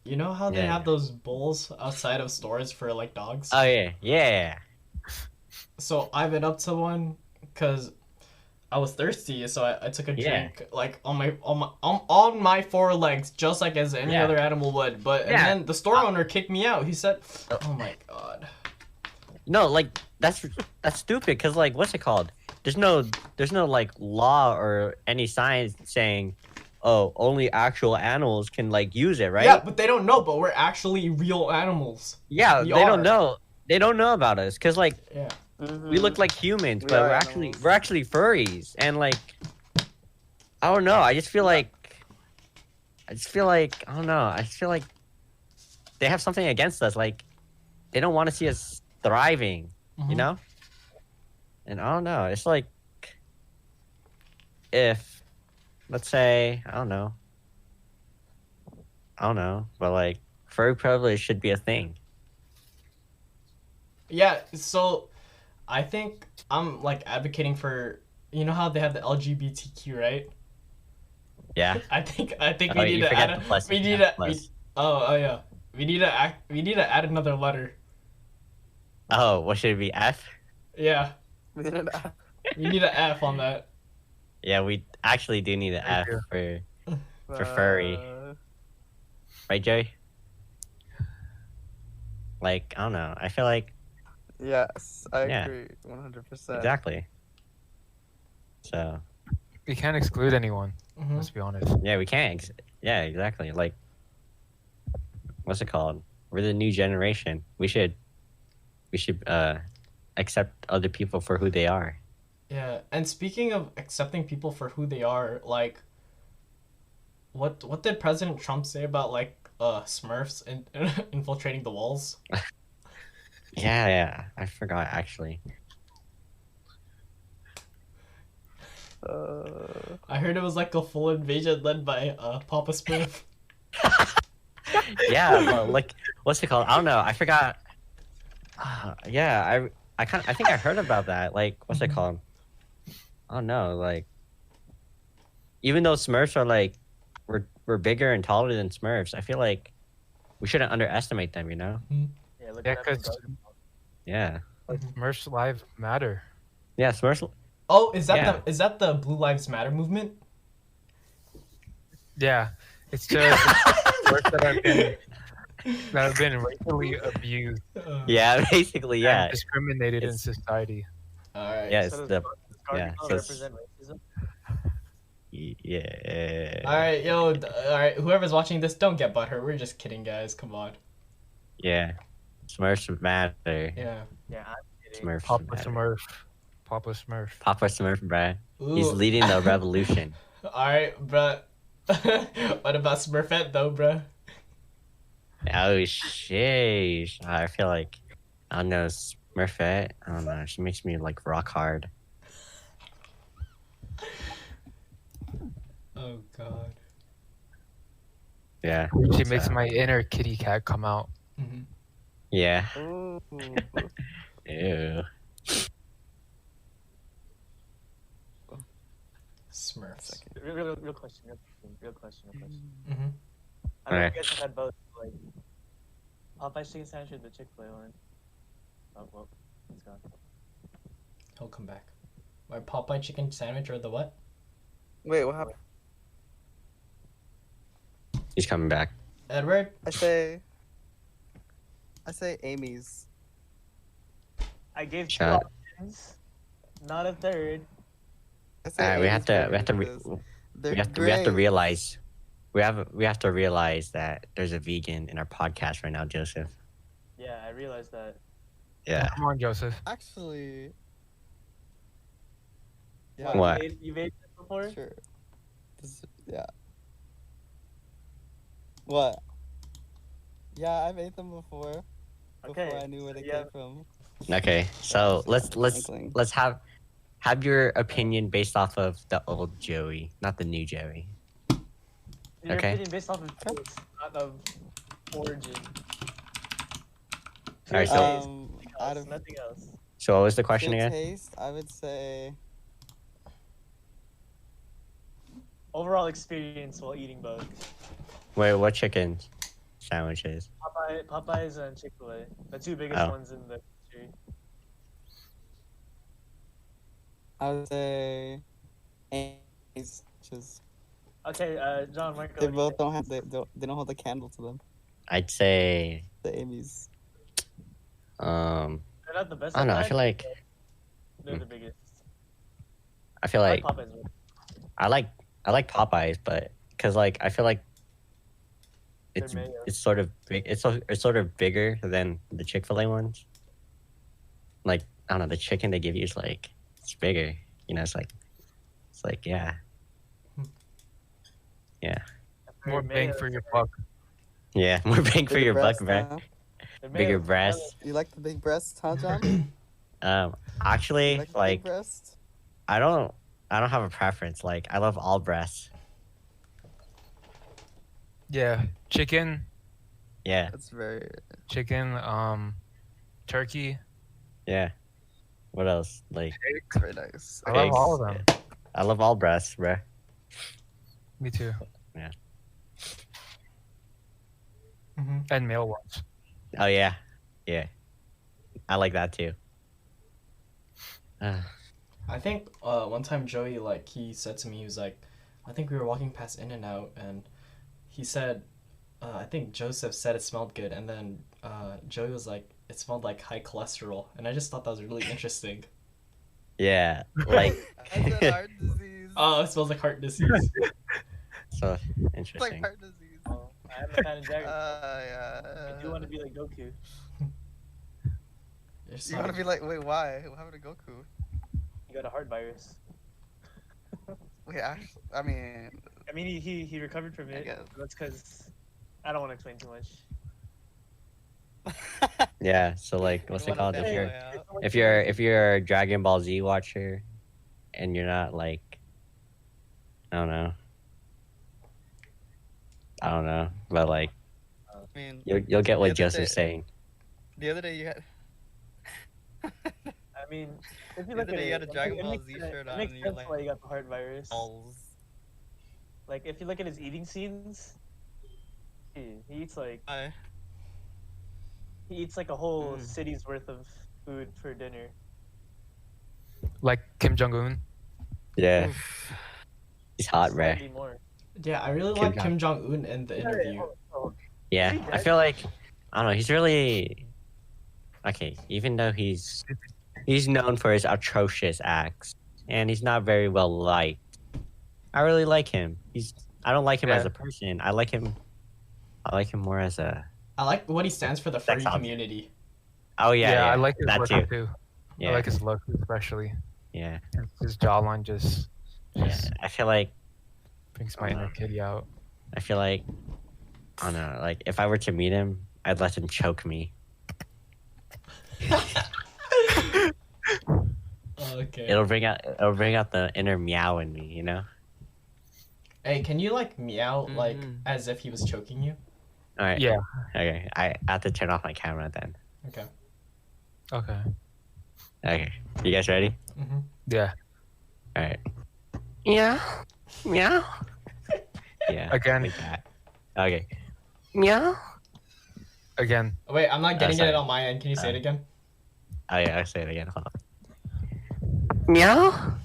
You know how they Yeah. have those bowls outside of stores for like dogs? Oh yeah, yeah. So I went up to one because I was thirsty, so I took a Yeah. drink like on my four legs, just like as any Yeah. other animal would. But and Yeah. then the store owner kicked me out. He said, "Oh my god." No, like that's stupid. Cause like, what's it called? There's no like law or any science saying, oh, only actual animals can like use it, right? Yeah, but they don't know. But we're actually real animals. Yeah, We they are. don't know. They don't know about us. Cause like Yeah. we look like humans, We but are we're animals. actually furries, and like I don't know. I just feel like I don't know. I just feel like they have something against us. Like they don't want to see us thriving, you Mhm. know? And I don't know. It's like if let's say I don't know, but like furry privilege should be a thing. Yeah, so I think I'm like advocating for you know how they have the LGBTQ, right? Yeah. I think Oh, we need you to forgot add. the plus. We need Yeah, to. plus. Oh yeah. We need to add another letter. Oh, what should it be? F? Yeah. We didn't add- We need an F on that. Yeah, we actually do need an I F do. for furry. Right, Joey? Like, I don't know. I feel like Yes, I Yeah. agree 100%. exactly. So We can't exclude anyone. Mhm. Let's be honest. yeah, we can't. Yeah, exactly. Like, what's it called? We're the new generation. We should accept other people for who they are. Yeah. And speaking of accepting people for who they are, like, what did President Trump say about like Smurfs infiltrating the walls? Yeah. I forgot actually. I heard it was like a full invasion led by Papa Smurf. Yeah, well, like, what's it called? I don't know. I forgot. Yeah, I think I heard about that. Like, what's it called? Oh no, like, even though Smurfs are like, we're bigger and taller than Smurfs. I feel like we shouldn't underestimate them. You know? Yeah, look Yeah, at that. because Yeah. Smurfs lives matter. Yeah, Smurfs. Oh, is that Yeah. the Blue Lives Matter movement? Yeah, it's just Smurfs that have been racially abused Yeah, basically, yeah, and discriminated in It's- society. All right. yeah. So It's does the Scar yeah, people so it's- represent racism? yeah. All right, yo. All right, whoever's watching this, don't get butthurt. We're just kidding, guys. Come on. Yeah, Smurfs matter. Yeah. Yeah, I'm kidding. Smurfs Papa matter. Smurf. Papa Smurf. Papa Smurf, bruh. He's Ooh. leading the revolution. All right, bruh. What about Smurfette though, bruh? Oh sheesh. I feel like I don't know Smurfette. I don't know. She makes me like rock hard. Oh God. Yeah. She makes my inner kitty cat come out. Mm-hmm. Yeah. Ooh. Ew. Smurfs. Real question. Real question. Mm-hmm. I know Alright. you guys have had both, like Popeyes chicken sandwich or the Chick-fil-A one. Oh well, he's gone. He'll come back. My Popeye chicken sandwich or the what? Wait, what happened? He's coming back. Edward? I say Amy's. I gave two Shut. options, not a third. I say Alright, we have Amy's to burgers because they're we have to great. realize we have to realize that there's a vegan in our podcast right now, Joseph. Yeah, I realized that. Yeah. Come on, Joseph. Actually. Yeah. What? You've ate this before? Sure. Yeah. What? Yeah, I've ate them before. Okay. Before I knew where they yeah. came from. Okay. So let's Inkling. have your opinion based off of the old Joey, not the new Joey. Your Okay. opinion based off of taste, not of origin. Alright, Pure so- taste, Out of nothing else. So what was the question pure again? taste, I would say Overall experience while eating both. Wait, what chicken sandwiches? Popeyes and Chick-fil-A, the two biggest Oh. ones in the country. I would say Amy's, just Okay, John, Marco. they what do you both think? don't have they don't hold a candle to them. I'd say The Amy's. They're not the best. I don't know, I I've feel had, like but they're the biggest. I feel I like Popeyes. More. I like Popeyes, but because like I feel like it's They're mayo. it's sort of big. It's sort of bigger than the Chick-fil-A ones. Like I don't know, the chicken they give you is like it's bigger. You know, it's like yeah, More bang Mayo- for your buck. yeah, more bang for Bigger your buck, breasts, bruh. huh? they're Bigger mayo- breasts. You like the big breasts, huh, John? You Actually, like the like big breasts? I don't have a preference. Like I love all breasts. Yeah, chicken, That's very. turkey, Yeah. What else? Like, It's very nice. I love Eggs. all of them. I love all breasts, bruh. Me too. Mm-hmm. And male ones. Oh yeah, yeah. I like that too. I think one time Joey, like, he said to me, he was like, I think we were walking past In-N-Out, and he said, I think Joseph said it smelled good, and then Joey was like, it smelled like high cholesterol, and I just thought that was really interesting. Yeah, like I said heart disease. Oh, it smells like heart disease. so It's like interesting. heart disease. Oh, I am a fan of Dragon. Yeah. I do want to be like Goku. You're You want to be like, wait, why? What happened to Goku? He got a heart virus. Wait, actually, I mean, I mean, he recovered from I it. guess. That's because I don't want to explain too much. Yeah, so like, what's You it wanna called? fanboy out? If you're a Dragon Ball Z watcher, and you're not like, I don't know, but like, I mean, you'll get what The other Joseph's day- saying. the other day you had. I mean, if you The look other at day it, you had a it Dragon makes Ball Z sense- shirt it on makes and you're sense like- why he got the heart virus. Balls. Like, if you look at his eating scenes, he eats like a whole Mm. city's worth of food for dinner. Like Kim Jong Un. Yeah, he's hot, bruh. Slightly more. Yeah, I really like Kim Jong-un in the interview. Yeah, Is he I dead? feel like, I don't know, he's really okay. Even though he's known for his atrocious acts, and he's not very well liked. I really like him. I don't like him as Yeah. a person. I like him more as a. I like what he stands for the furry Sex object. community. Oh yeah, I like his that look too. too. Yeah, I like his look especially. yeah, His jawline just yeah. I feel like brings my inner kitty out. I don't know. Like if I were to meet him, I'd let him choke me. Okay. It'll bring out the inner meow in me. You know. Hey, can you like meow like Mhm. as if he was choking you? All right. Yeah. Okay. I have to turn off my camera then. Okay. Okay. Okay. You guys ready? Mm-hmm. Yeah. All right. Meow. Meow. Yeah. Again. Like that. Okay. Meow. Again. Wait, I'm not getting sorry. it on my end. Can you say it again? Oh yeah. I'll say it again. Hold on. Meow.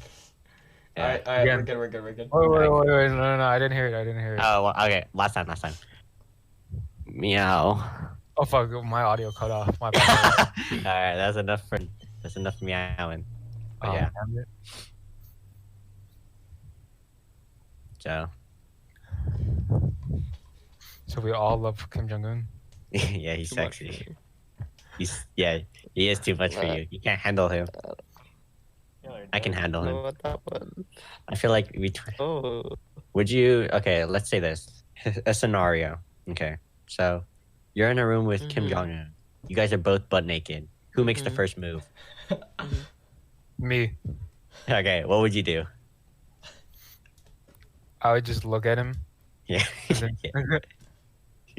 Yeah. All right, Again. we're good. Wait, no, I didn't hear it. Oh, well, okay. Last time. Meow. Oh fuck, my audio cut off. My bad. All right. That's enough meowing. But Oh, yeah. damn it. So. So we all love Kim Jong Un. Yeah, he's Too much sexy. for me. He is too much for you. You can't handle him. Y'all are I can dumb. handle Know him. what that one? I feel like Oh. would you? Okay, let's say this. A scenario. Okay, so you're in a room with Kim Mhm. Jong Un. You guys are both butt naked. Who makes the Mhm. first move? Me. Okay, what would you do? I would just look at him Yeah. and, then,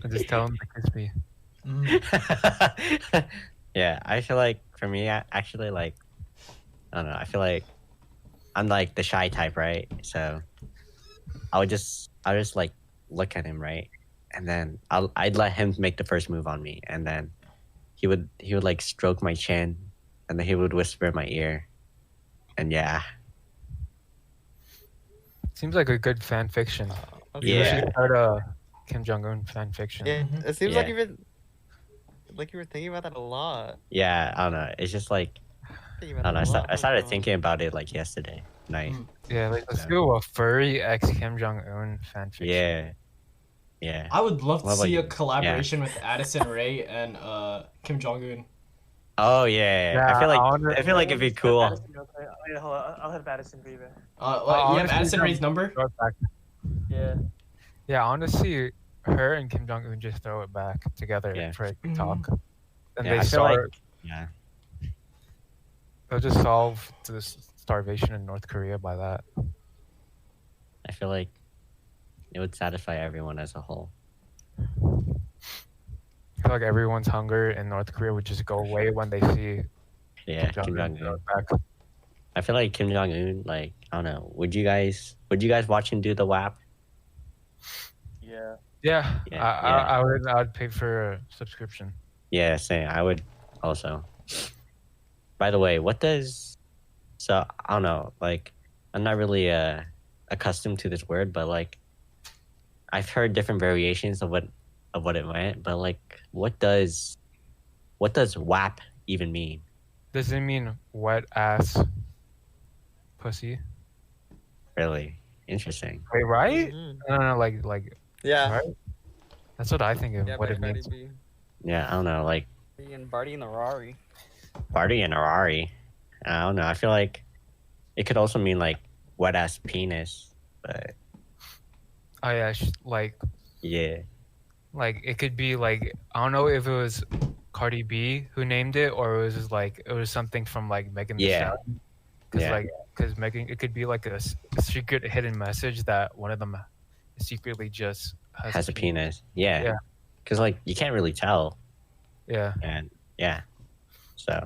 and just tell him to kiss me. Mm. Yeah, I feel like for me, actually, like, I don't know. I feel like I'm like the shy type, right? So I'll just like look at him, right? And then I'd let him make the first move on me, and then he would like stroke my chin, and then he would whisper in my ear, and yeah, Seems like a good fan fiction. Okay. We Yeah. should start a Kim Jong Un fan fiction. Yeah, Mhm. it seems Yeah. like you were thinking about that a lot. yeah. I don't know. It's just like Thinking I about don't know. that a lot, I started huh? thinking about it like yesterday night. Mm. Yeah, like, let's Yeah. do a Furry x Kim Jong Un fan fiction. Yeah, yeah. I would love to What about see a you? collaboration with Addison Rae and Kim Jong Un. Oh yeah. Yeah, I feel wanna- like it'd be Just cool. Addison real quick. Oh, yeah, hold on. I'll hit Addison for you, man. You have honestly, Addison no. Rae's number? Throw it back. Yeah. Yeah, I want to see her and Kim Jong Un just throw it back together Yeah. for a talk. And Yeah, I they feel like start, yeah. they'll just solve the starvation in North Korea by that. I feel like it would satisfy everyone as a whole. I feel like everyone's hunger in North Korea would just go away when they see Yeah, Kim Jong Un. I feel like Kim Jong Un. Like I don't know. Would you guys watch him do the WAP? Yeah. Yeah, Yeah, I'd pay for a subscription. Yeah, same. I would also. By the way, what does so I don't know. Like I'm not really accustomed to this word, but like I've heard different variations of what it meant. But like, what does WAP even mean? Does it mean wet ass pussy? Really interesting. Wait, right? Mhm. No, like Yeah. right? That's what I think of Yeah, what by it Cardi means. B. Yeah, I don't know. Like And Barty and the Rari. party and a Rari. I don't know. I feel like it could also mean like wet ass penis, but Oh yeah, like yeah, it could be like I don't know if it was Cardi B who named it or it was just like it was something from like Megan Thee Yeah. Stallion. Because Megan, it could be like a secret hidden message that one of them secretly just has a penis. Yeah, Yeah. because like you can't really tell, Yeah, and yeah, so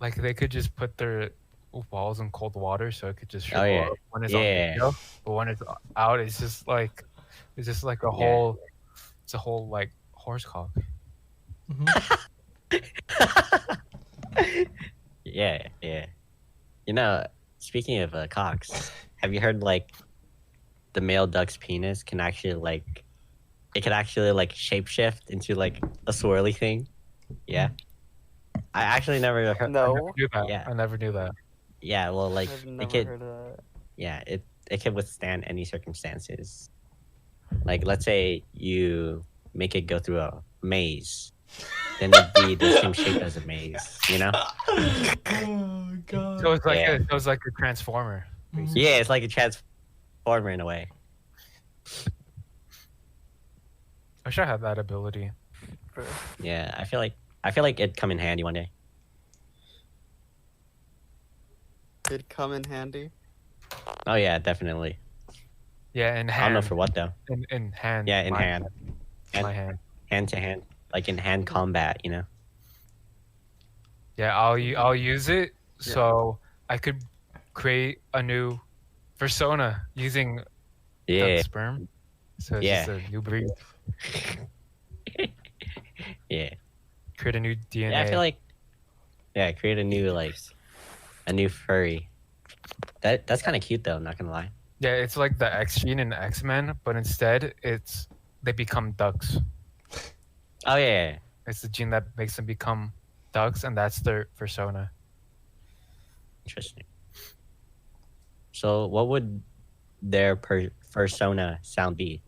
like they could just put their balls in cold water so it could just Oh, yeah. shrivel up when it's Yeah. on video, but when it's out, it's just like a whole, it's a whole like horse cock. yeah. You know, speaking of cocks, have you heard like the male duck's penis can actually like it can actually like shapeshift into like a swirly thing? Yeah, I actually never heard. I No. never knew that. Yeah. I never knew that. Yeah, well, like I've it never could. heard of that. Yeah, it can withstand any circumstances. Like, let's say you make it go through a maze, then it'd be the same shape as a maze, you know? Oh god. So it's like Yeah. so it's like a transformer. Yeah, it's like a transformer in a way. I wish I had that ability. Yeah, I feel like it'd come in handy one day. It'd come in handy. Oh yeah, definitely. Yeah, in I hand. don't know for what though. In hand. Yeah, in my hand. My hand. Hand to hand, like in hand combat, you know? Yeah, I'll use it so I could create a new Fursona using Yeah, duck sperm. So it's Yeah. just a new breed. yeah. Create a new DNA. Yeah, I feel like create a new furry. That's kind of cute though. I'm not gonna lie. Yeah, it's like the X gene in X-Men, but instead they become ducks. Oh yeah. It's the gene that makes them become ducks, and that's their persona. Interesting. So, what would their persona sound be?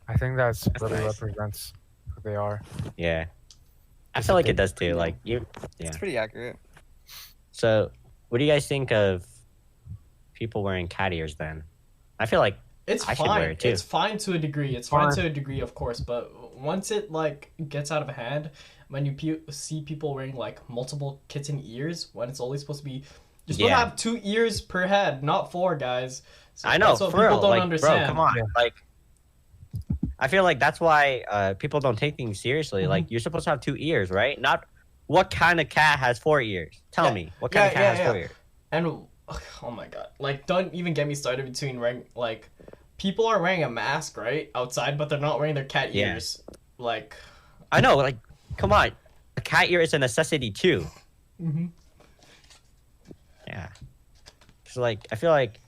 I think that's really nice. represents who they are. Yeah, I feel like it does too. Like you, yeah. It's pretty accurate. So, what do you guys think of people wearing cat ears? Then, I feel like It's I should wear fine. it, too. It's fine to a degree. It's fine to a degree, of course. But once it like gets out of hand, when you see people wearing like multiple kitten ears, when it's only supposed to be, you're supposed to Yeah. have 2 ears per head, not 4, guys. So I know that's what for people real. don't Like, understand. bro, come on. Yeah. Like, I feel like that's why people don't take things seriously. Mhm. Like, you're supposed to have 2 ears, right? Not what kind of cat has 4 ears. Tell Yeah. me, what kind of Yeah, cat yeah, has 4 yeah. ears? And oh my god, like don't even get me started between wearing like people are wearing a mask right outside, but they're not wearing their cat Yeah. ears. Like, I know. Like, come on. A cat ear is a necessity too. mm-hmm. Yeah. Cause like I feel like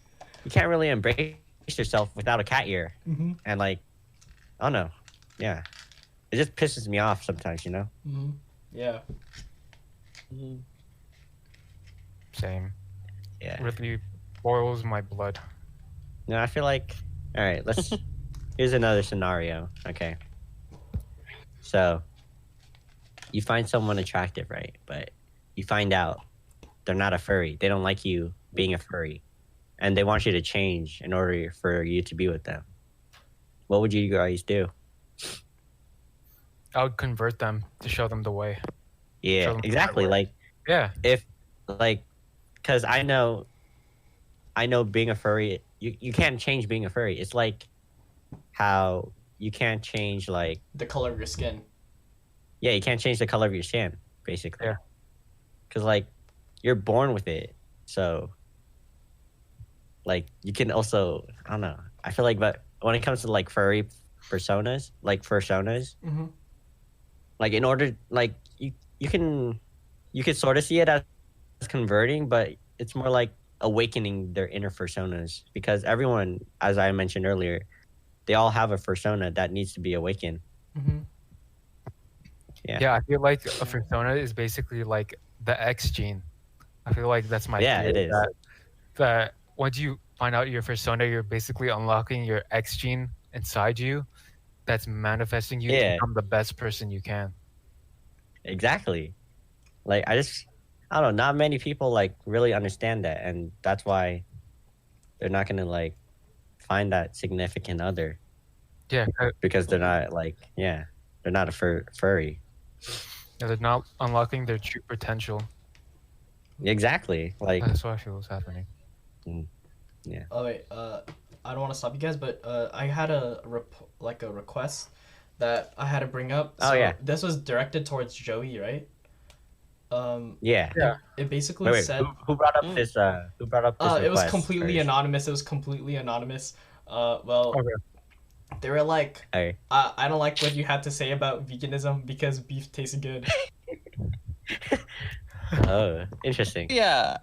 you can't really embrace yourself without a cat ear, Mm-hmm. and like I don't know. Yeah. It just pisses me off sometimes, you know. Mm-hmm. Yeah. Same. Yeah. Really boils my blood. No, I feel like. All right. Let's. Here's another scenario. Okay. So. You find someone attractive, right? But you find out they're not a furry. They don't like you being a furry, and they want you to change in order for you to be with them. What would you guys do? I would convert them to show them the way. Yeah, Show them exactly. the way. Like Yeah. if, like, because I know being a furry, you can't change being a furry. It's like how you can't change like The color of your skin. you can't change the color of your skin basically. Yeah. Because like you're born with it, so like you can also I don't know. I feel like, but when it comes to like furry personas, like fursonas, Mm-hmm. like in order like you can sort of see it as converting, but it's more like awakening their inner personas because everyone, as I mentioned earlier, they all have a persona that needs to be awakened. Mm-hmm. Yeah. Yeah, I feel like a persona is basically like the X gene. I feel like that's my Yeah, theory, it is. that once you find out your persona, you're basically unlocking your X gene inside you that's manifesting you to Yeah. become the best person you can. Exactly. Like I don't know, not many people like really understand that, and that's why they're not gonna like find that significant other Yeah, because they're not like they're not a furry. they're not unlocking their true potential. Exactly. Like That's what I feel is happening. Oh wait, I don't want to stop you guys, but I had a request that I had to bring up. Oh, yeah. This was directed towards Joey, right? yeah. It basically Wait, said who brought up this? Who brought up this? it was request completely first? anonymous. It was completely anonymous. Well, Okay. they were like, Hey. I don't like what you had to say about veganism because beef tastes good. Oh, interesting. Yeah.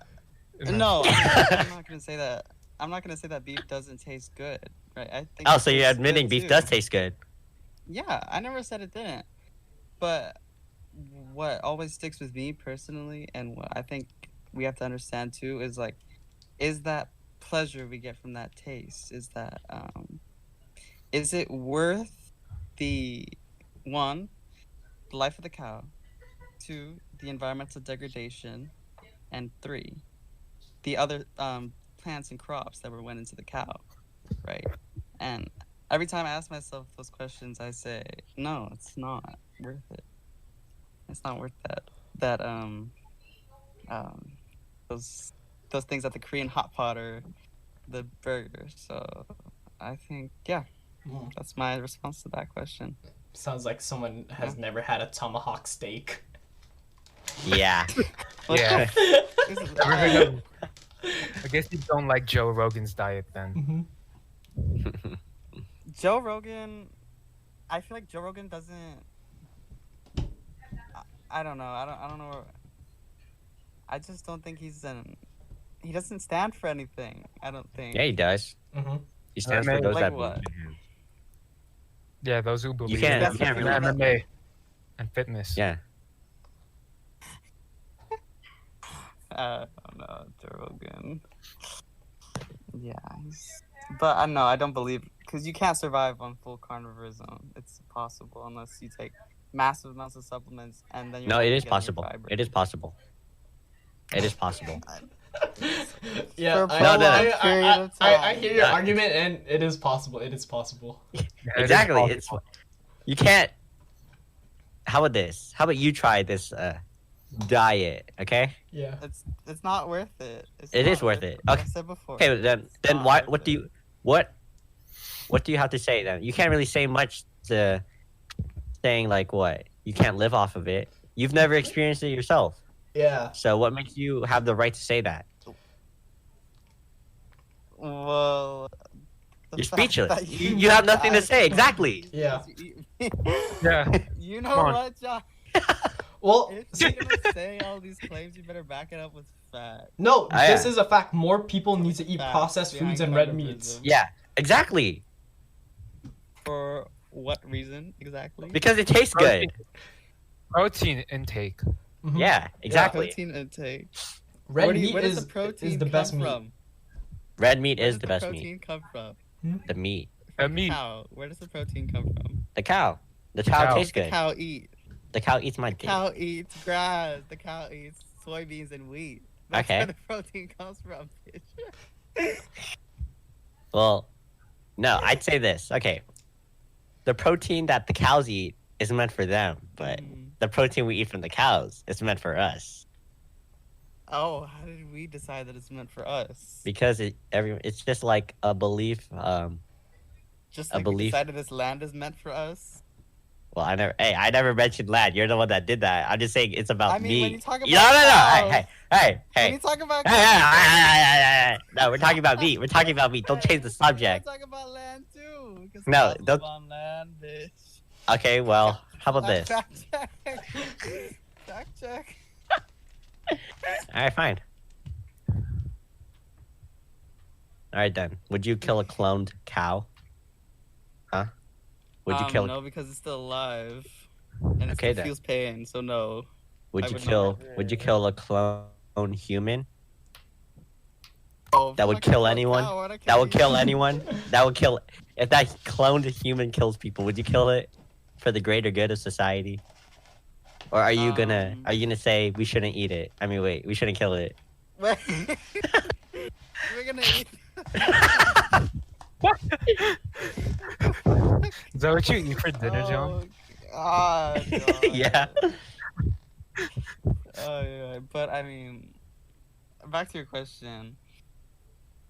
Yeah. No, I'm not gonna say that. I'm not gonna say that beef doesn't taste good, right? I think. Oh, it so you're tastes admitting good beef too. does taste good? Yeah, I never said it didn't. But what always sticks with me personally, and what I think we have to understand too, is like, is that pleasure we get from that taste? Is it worth the one, the life of the cow, two, the environmental degradation, and three, the other plants and crops that went into the cow, right? And every time I ask myself those questions, I say, no, it's not worth it. It's not worth those things at the Korean hot pot or the burger. So I think, yeah, Mm. that's my response to that question. Sounds like someone has never had a tomahawk steak. Yeah. Yeah. This is- Everything- I guess you don't like Joe Rogan's diet then. Mm-hmm. Joe Rogan, I feel like Joe Rogan doesn't. I don't know. I don't know. I just don't think he doesn't stand for anything. I don't think. Yeah, he does. Mm-hmm. He stands for Like those that what? believe in him. Yeah, those who believe can't- in you can't in really- MMA and fitness. Yeah. I don't know, Joe Rogan. Yeah, but I know I don't believe because you can't survive on full carnivorism. It's impossible unless you take massive amounts of supplements and then you're No, only it is getting your possible. fiber. It is possible. It is possible. Yeah, For I, a No, no, I, no. period I, of I time. hear your argument, and it is possible. It is possible. Yeah, it is Exactly. possible. You can't. How about this? How about you try this diet? Okay. Yeah. It's not worth it. It is worth it. Okay. Like I said before. Okay. Then not why? worth What do it. you? What do you have to say then? You can't really say much to saying like what you can't live off of it. You've never experienced it yourself. Yeah. So what makes you have the right to say that? Well, the You're fact speechless. that You have nothing to say. Exactly. Yeah. Yeah. You know Come on. what, John? Well, If you're gonna say all these claims, you better back it up with facts. no, Ah, this yeah. is a fact. More people need to eat Facts processed behind foods and red carnivorism. meats. Yeah. Exactly. For what reason exactly? Because it tastes good. Protein intake. Mhm. Yeah. Exactly. Protein intake. Red meat where does is the protein the best come meat. from? Red meat Where is does the best protein meat. come from? The meat. From meat. Cow. Where does the protein come from? The cow. The cow cow. tastes The good. cow eat. The cow eats my The dick. cow eats grass. The cow eats soybeans and wheat. That's Okay. where the protein comes from, bitch. Well, no, I'd say this. Okay. The protein that the cows eat is meant for them, but Mm. the protein we eat from the cows is meant for us Oh, how did we decide that it's meant for us? because it's just like a belief Just A like we belief. decided this land is meant for us. Well, I never mentioned lad. You're the one that did that. I'm just saying it's about I mean, me. when you talk about No, no, no. cows, Hey. when you talk about Hey. No, we're talking about me. We're talking about me. Don't change the subject. We're talking about land too. Because No, cows don't- live on land, bitch. Okay, well, how about this? All Fact check. Fact check. right, fine. All right then. Would you kill a cloned cow? Huh? Would you kill? No, because it's still alive, and it Okay, still then. feels pain. So no. Would I you would kill? not. Would you kill a clone human? Oh, That would kill anyone? That would kill anyone. That would kill. If that cloned human kills people, would you kill it for the greater good of society? Or are you gonna say we shouldn't eat it? I mean, wait, we shouldn't kill it. We're gonna eat. Is that what you eat for dinner, John? God. Yeah. Oh yeah, but I mean, back to your question.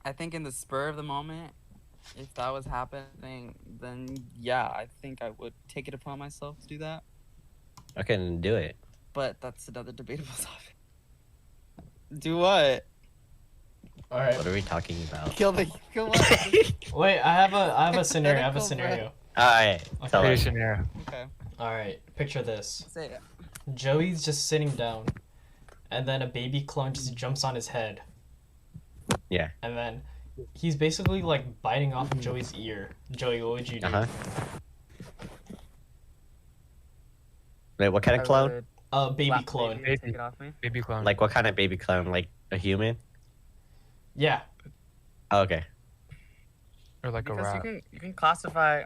I think in the spur of the moment, if that was happening, then yeah, I think I would take it upon myself to do that. Okay, then do it. But that's another debatable topic. Do what? All right. What are we talking about? Kill what? Wait, I have a scenario. I have a scenario. All right. Tell Okay. us. Scenario. Okay. All right. Picture this. Say it. Joey's just sitting down, and then a baby clone just jumps on his head. Yeah. And then he's basically like biting off of Joey's ear. Joey, what would you do? Uh huh. Wait, what kind of clone? A baby clone. Take it off me. Baby clone. Like what kind of baby clone? Like a human? Yeah. Oh, okay. Or like a Because rat. you can classify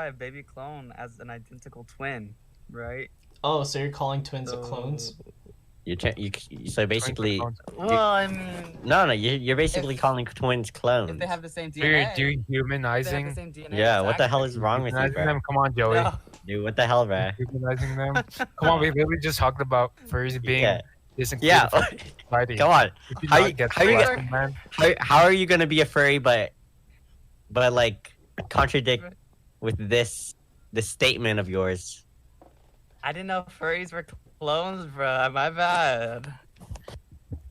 a baby clone as an identical twin, right? Oh, so you're calling twins clones? So basically, Clones. Well, I mean, no, you're basically calling twins clones. if they have the same So you're DNA, if they have the dehumanizing, same DNA. Yeah, it's what the hell actually- is wrong with you, dehumanizing bro? them. Come on, Joey. No. Dude, what the hell, bro? Dehumanizing them. Come on, we literally just talked about furries being Yeah. disincluded Yeah. from society. Come on. We do How not you- get how you the get- lesson, man. How are you gonna be a furry, but like contradict with this statement of yours? I didn't know furries were clones, bro. My bad.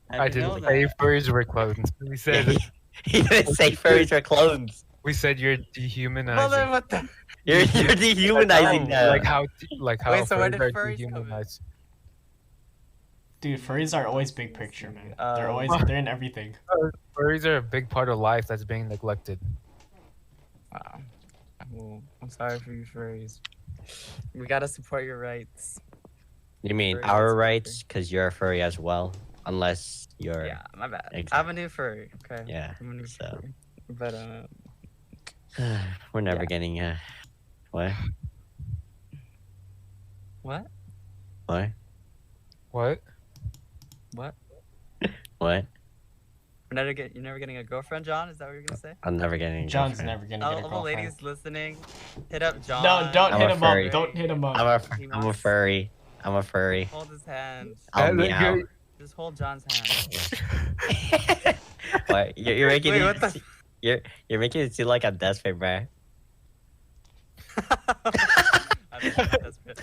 I didn't say furries were clones. We said He didn't say furries are clones. you're Well, dehumanizing. then what the? You're dehumanizing them. Like how Wait, so where did are furries come in? dehumanized. Dude, furries are always big picture, man. They're in everything. Furries are a big part of life that's being neglected. Wow. Well, I'm sorry for you furries. We gotta support your rights. You mean Furry our is rights? Because you're a furry as well, unless you're. Yeah, my bad. Exactly. I'm a new furry. Okay. Yeah. I'm a new so- furry. But We're never Yeah. getting what? what? What? What? What? What? You're never getting a girlfriend, John? Is that what you're gonna say? I'm never getting. a John's girlfriend. never gonna get a All the girlfriend. ladies listening, hit up John. No, don't I'm hit a him furry. up. Don't hit him up. I'm a furry. I'm a furry. Hold his hand. I'll Look, meow. you're- Just hold John's hand. What? You're making Wait, it. what the? You're making it seem like I'm desperate, bro. I'm not desperate.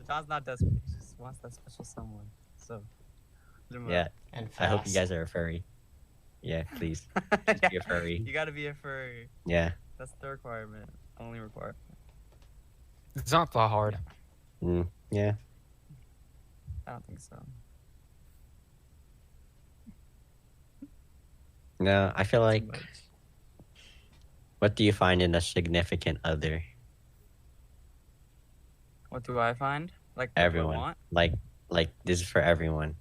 John's not desperate. He just wants that special someone. So. Yeah. And I hope you fast. guys are a furry. Yeah, please. Just be a furry. You gotta be a furry. Yeah. That's the requirement. Only requirement. It's not that hard. Yeah. I don't think so. No, I feel Too like. much. What do you find in a significant other? What do I find? Like what do I Everyone. want? Like this is for everyone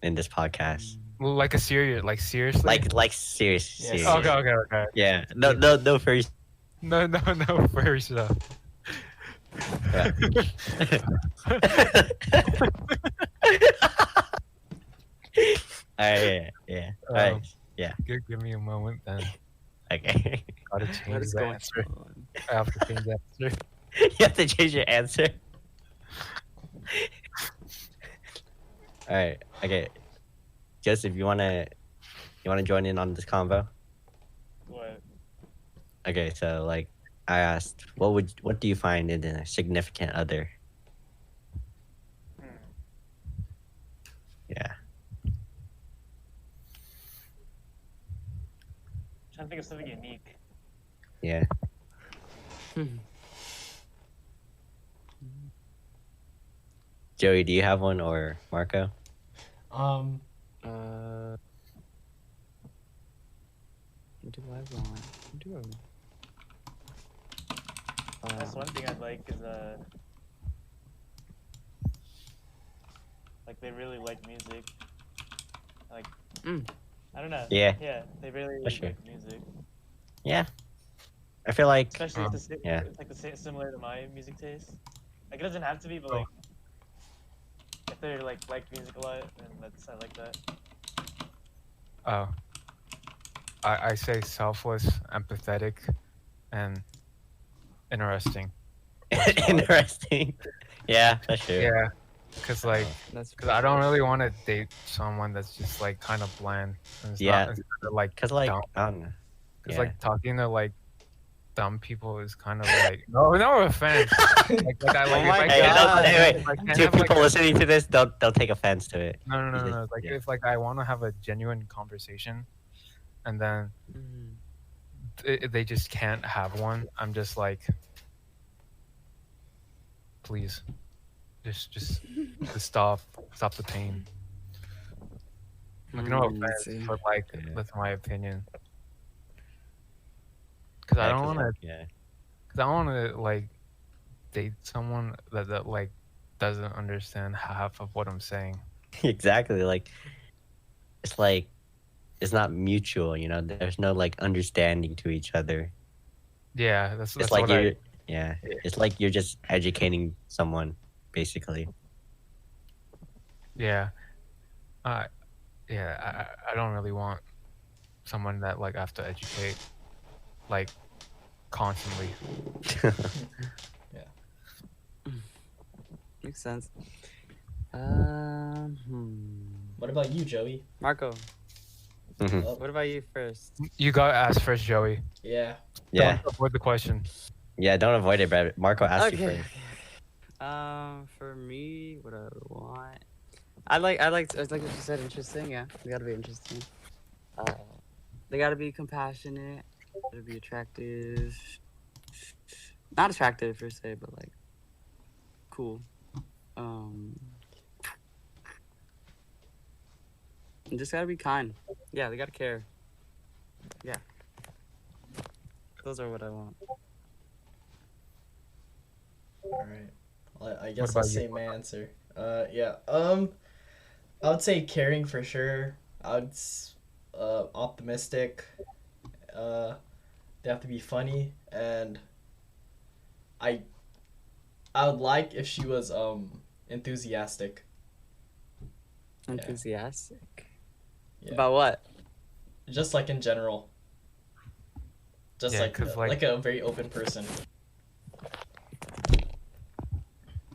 in this podcast. Well, like a serious, like seriously. Like serious. Yes. serious. Okay. Yeah. No first. No, furry stuff. Yeah. Alright, yeah. Alright. Give me a moment then. Okay. Gotta What change is the going answer. on? I have to change the answer. You have to change your answer. Alright, okay. Joseph, you wanna You want to join in on this convo? What? Okay, so like I asked, what do you find in a significant other? Hmm. Yeah. Trying to think of something unique. Yeah. Joey, do you have one or Marco? Um, What do I want? What do I want? That's one thing I'd like is like they really like music. Like I don't know. Yeah. Yeah, they really For sure. like music. Yeah. I feel like Especially if yeah. it's like similar to my music taste. Like it doesn't have to be, but Oh. like if they like music a lot, then I like that. Oh. I say selfless, empathetic, and interesting. Interesting. Yeah, that's true. Yeah, cause like, That's cause I don't really want to date someone that's just like kind of bland. And it's Yeah. not, it's kinda, like, Cause like dumb. I don't know. Cause Yeah. like talking to like dumb people is kind of like no offense. like I like Oh my if I Hey, can't- God. hey, if I can't to have, like, people a- listening to this, don't take offense to it. No, You just- Like yeah. if like I want to have a genuine conversation, and then they just can't have one. I'm just like, please, just stop the pain. Like no let's offense, see. but like Yeah. that's my opinion. Cause I Yeah, don't 'cause, want to. like, yeah. Cause I want to like date someone that like doesn't understand half of what I'm saying. Exactly. Like it's not mutual, you know. There's no like understanding to each other. Yeah, that's It's like what you're yeah. It's like you're just educating someone, basically. Yeah. Yeah, I don't really want someone that like I have to educate like constantly. Makes sense. what about you, Joey? Marco, Mhm. Oh, what about you first? You got to ask first, Joey. yeah. Yeah. Don't avoid the question. Yeah, don't avoid it, but Marco asked you Okay. first. For me, what I would want, I like what you said. Interesting, yeah. They gotta be interesting. They gotta be compassionate. Gotta be attractive. Not attractive per se, but like cool. And just gotta be kind. Yeah, they gotta care. Yeah. Those are what I want. All right. Well, I guess about the you? same answer. Yeah. I would say caring for sure. Optimistic. They have to be funny, and I would like if she was enthusiastic. Yeah. Enthusiastic. Yeah. About what? Just like in general. Just Yeah, like 'cause, like a very open person.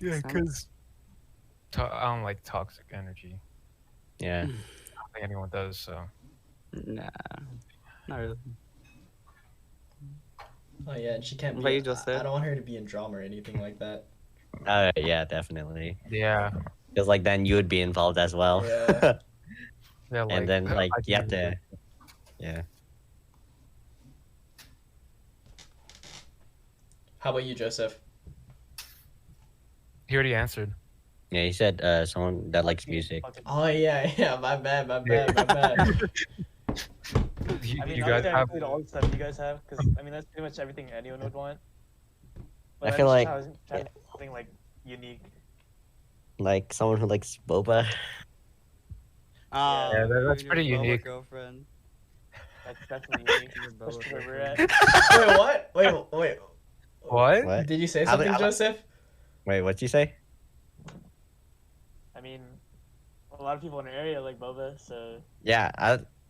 Yeah, Sounds- cuz I don't like toxic energy. Yeah. I don't think anyone does, so. Nah. Not really. Oh yeah, and she can't What be. about you, Joseph? I don't want her to be in drama or anything like that. Yeah, definitely. Yeah. Because like then you would be involved as well. Yeah. Yeah, like, And then like I you have can- to yeah. How about you, Joseph? He already answered. Yeah, he said someone that likes music. Fucking- Oh yeah, my bad. Yeah. I mean, You I'm guys gonna have include all the stuff you guys have, because I mean that's pretty much everything anyone would want. But I feel like- I was trying to think of something like unique. Like someone who likes boba. Oh, Yeah, that's your pretty Boba unique. Girlfriend. That's definitely unique, Your Boba especially where we're girlfriend. at. Wait, what? Wait. What? What? Did you say I something, like- Joseph? Wait, what'd you say? I mean, a lot of people in our area like boba, so Yeah,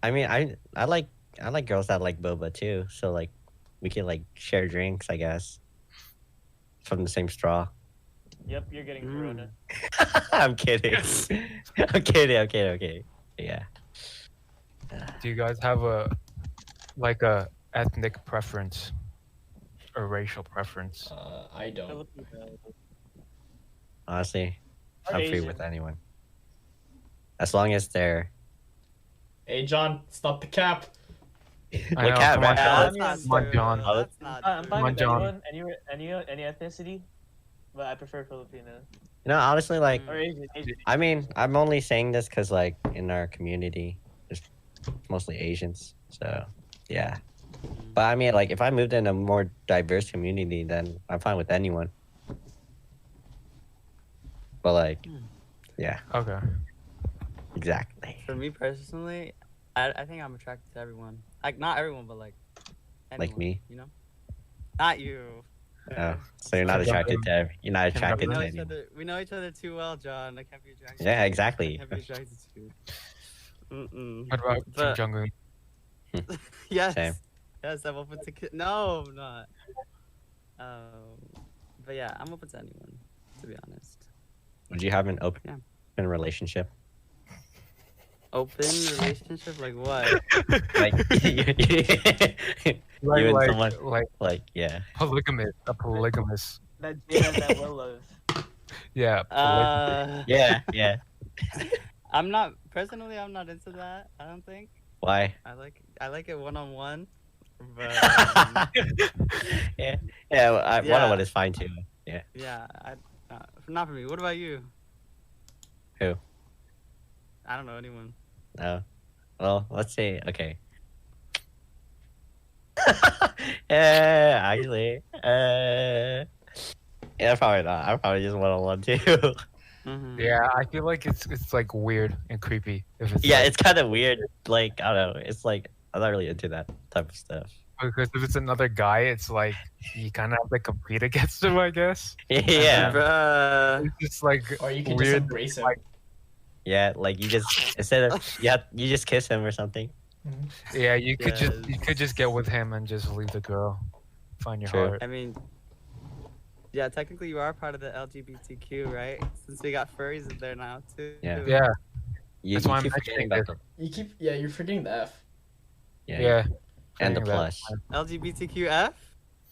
I mean I like girls that like boba too. So like we can like share drinks, I guess. From the same straw. yep, you're getting Mm. Corona. I'm kidding. I'm kidding. Yeah. Do you guys have a ethnic preference or racial preference? I don't. Filipino. Honestly, Or I'm free Asian. with anyone. As long as they're Hey, John, stop the cap. I What know, cat, come man? on, Yeah, John. that's Come on, not John. true. That's not I'm true. fine on, with John. anyone, any ethnicity, but I prefer Filipino You know, honestly, like, or Asian. Asian. I mean, I'm only saying this because, like, in our community, there's mostly Asians. So, yeah. But I mean, like, if I moved in a more diverse community, then I'm fine with anyone. But, like, yeah, Okay. exactly. For me personally, I think I'm attracted to everyone. Like not everyone, but like Like anyone, me? You know, not you. Oh, so you're not attracted to you're not Kim attracted We to know each anyone. other. We know each other too well, John. I can't be attracted. Yeah, I exactly. can't be attracted to you. Mm-mm. What about Kim But- Jong-un? Yes. Same. Yes, I'm open to. No, I'm not. But yeah, I'm open to anyone. To be honest. Would you have an open Yeah. relationship? Open relationship, like what? Like, Like, you and like, someone, like yeah. polygamous, a polygamous. That Jada that will love. Yeah. Yeah, yeah. I'm not personally. I'm not into that. I don't think. Why? I like it one on one. But Yeah, yeah. One Yeah. on one is fine too. yeah, not for me. What about you? Who? I don't know anyone. No. Well, let's see. Okay. Actually, yeah, probably not. I'm probably just one on one too. Mm-hmm. Yeah, I feel like it's like weird and creepy if it's Yeah, like, it's kind of weird. Like, I don't know. It's like I'm not really into that type of stuff. because if it's another guy, it's like you kind of have to compete against him, I guess. Yeah, Bruh. It's just like Or you can just weird. embrace him. like- yeah. Like you just instead of you just kiss him or something. Yeah, you could Yes. just get with him and just leave the girl, find your True. heart. I mean, yeah, technically you are part of the LGBTQ, right? Since we got furries in there now too. Yeah. Yeah, You, That's why I'm keep mentioning forgetting about this. You're forgetting the F. yeah. and the Forgetting that. plus, LGBTQF.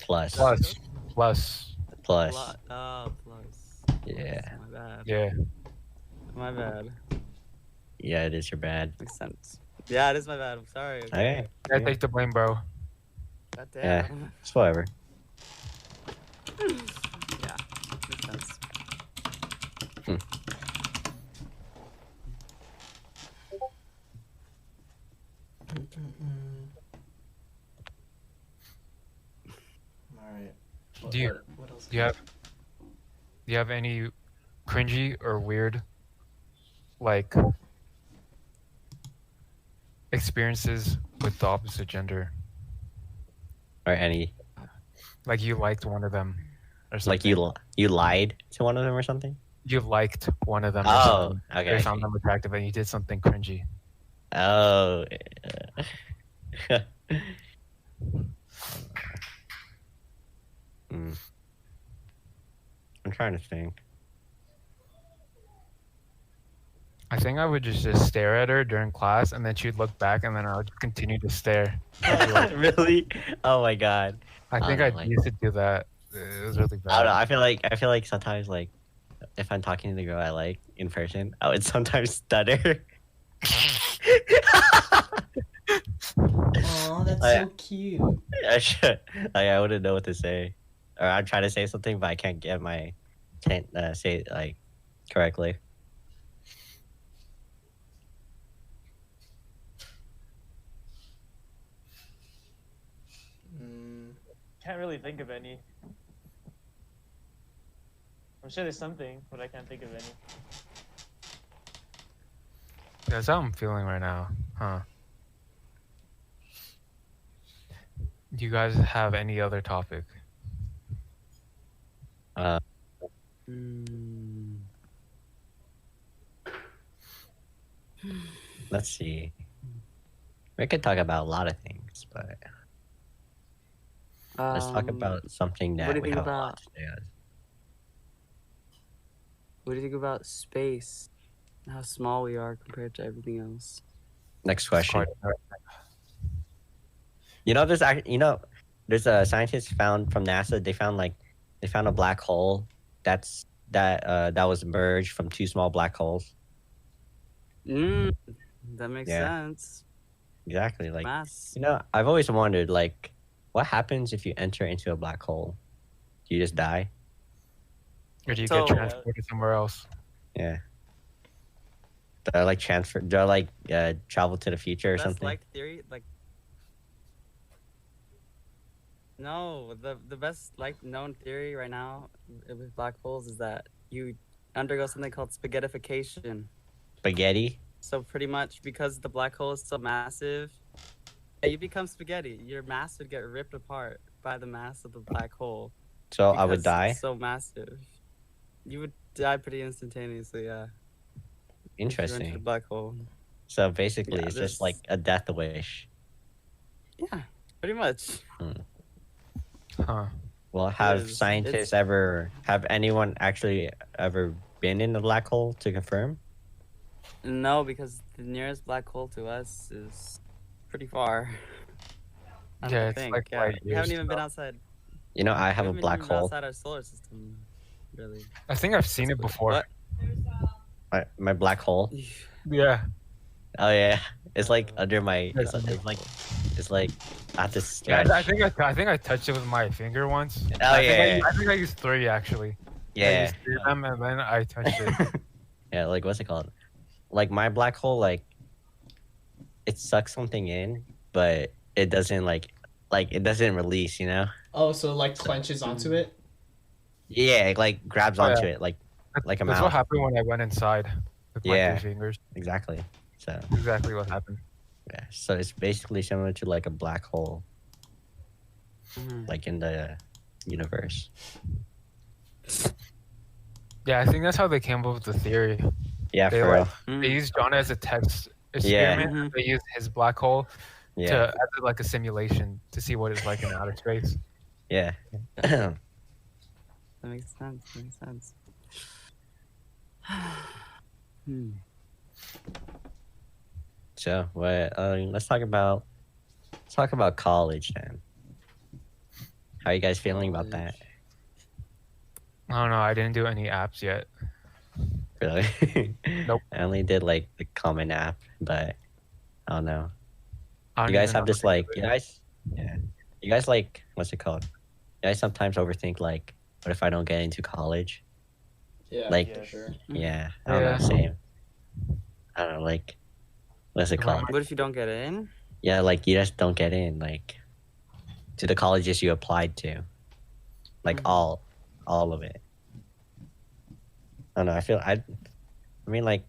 plus, Plus. plus. Oh, plus. Yeah, My bad. Yeah. My bad. yeah. It is your bad. Makes sense. Yeah, it is my bad. I'm sorry. Okay, Yeah, take the blame, bro. God Yeah. damn. it's whatever. Yeah. Makes sense. All right. Do you- What else? Do you have any cringy or weird like experiences with the opposite gender? Or any Like you liked one of them or something. like you lied to one of them or something. You liked one of them or Oh, something. okay. Or I found see. them attractive and you did something cringy. Oh. Hmm. I'm trying to think. I think I would just stare at her during class and then she'd look back and then I would continue to stare. Really? Oh my god. I think don't I like used to do that. It was really bad. I don't know. I feel like sometimes like if I'm talking to the girl I like in person, I would sometimes stutter. Oh, that's Oh, yeah. so cute. I should. Like I wouldn't know what to say, or I'm trying to say something but I can't get can't say it like correctly. Can't really think of any. I'm sure there's something, but I can't think of any. That's how I'm feeling right now, huh? Do you guys have any other topic? Mm. Let's see. We could talk about a lot of things, but let's talk about something what that do you we think have a lot about- to say on. What do you think about space? How small we are compared to everything else. Next question. Discard. There's a scientist found from NASA. They found a black hole that was merged from two small black holes. That makes Yeah. sense. Exactly. Mass. I've always wondered, like, what happens if you enter into a black hole? Do you just die? Or do you So- get transported somewhere else? Yeah. Do I like transfer? Do I like travel to the future or Best something? liked theory, like. No, the best like known theory right now with black holes is that you undergo something called spaghettification. Spaghetti. So pretty much because the black hole is so massive, yeah, you become spaghetti. Your mass would get ripped apart by the mass of the black hole. So I would because die. It's so massive. You would die pretty instantaneously, yeah. If you went to Interesting. the black hole. So basically, Yeah, it's this- just like a death wish. Yeah, pretty much. Huh. Well, have is. scientists It's- have anyone actually ever been in a black hole to confirm? No, because the nearest black hole to us is pretty far. I Yeah, don't it's think. like Yeah, light we haven't years even been though. outside. I have we a haven't black even been hole. outside our solar system, really. I think I've seen it before. What? My black hole. Yeah. Oh yeah, it's like under my. Yes, It's like at the Yeah, stretch. I think I touched it with my finger once. Oh, I think I used 3 actually. I Yeah. used 3 of them and then I touched it. Yeah, like what's it called? Like my black hole, like it sucks something in, but it doesn't like it doesn't release. Oh, so like clenches onto it. Yeah, it like grabs Oh, yeah. onto it like a That's mouse. what happened when I went inside with Yeah. my 3 fingers. Exactly. So Exactly what happened. yeah, so it's basically similar to like a black hole, Mhm. like in the universe. Yeah, I think that's how they came up with the theory. Yeah, They for real. Mm. They used John as a test Yeah. experiment. Mhm. They used his black hole Yeah, to as like a simulation to see what it's like in outer space. yeah. That makes sense. That makes sense. Hmm. So what? Let's talk about college then. How are you guys feeling about that? College. I don't know. I didn't do any apps yet. Really? Nope. I only did like the common app, but I don't know. I don't You guys even have know this how to like do you it. guys, yeah. You guys like what's it called? You guys sometimes overthink like, what if I don't get into college? Yeah, Like- for sure. Yeah, I don't know. Yeah. Same. I don't know. Like, what's it Well, called? What if you don't get in? Yeah, like you just don't get in like to the colleges you applied to, like Mhm. all of it. I don't know. I mean, like,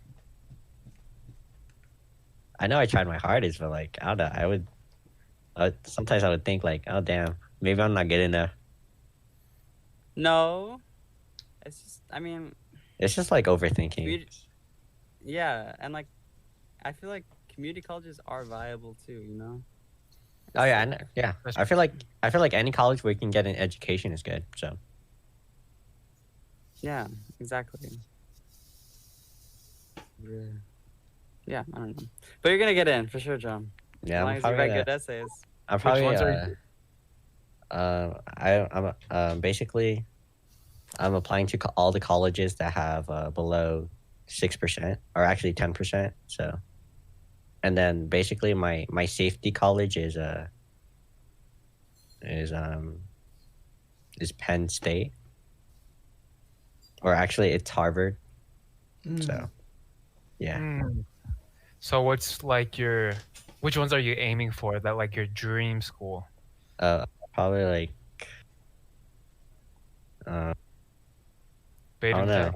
I know I tried my hardest, but like, I don't know. Sometimes I would think like, oh damn, maybe I'm not good enough. No. It's just, I mean, It's just like overthinking. Community- yeah, and like, I feel like community colleges are viable too. You know. Oh yeah, I know. Yeah. That's I feel like any college where you can get an education is good. So Yeah. Exactly. Yeah, I don't know, but you're gonna get in for sure, John. yeah, As long I'm as you probably write gonna, good essays. I'm probably ones are basically I'm applying to all the colleges that have below 6% or actually 10%. So, and then basically my safety college is Penn State, or actually it's Harvard. So, yeah. Hmm. So what's like which ones are you aiming for? That like your dream school? Probably like Beta don't know.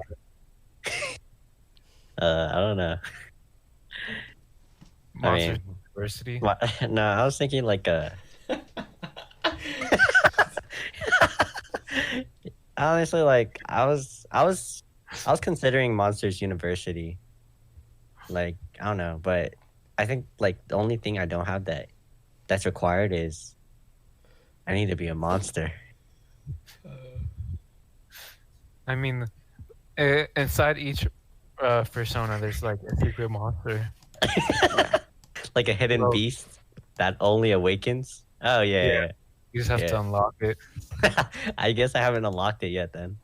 I don't know. Monsters mean- University. No, I was thinking like honestly, like I was considering Monsters University. Like, I don't know, but I think like the only thing I don't have that's required is I need to be a monster. I mean, inside each Fursona, there's like a secret monster. like a hidden Well- beast that only awakens. Oh yeah. You just have to Yeah. unlock it. Yeah. I guess I haven't unlocked it yet then.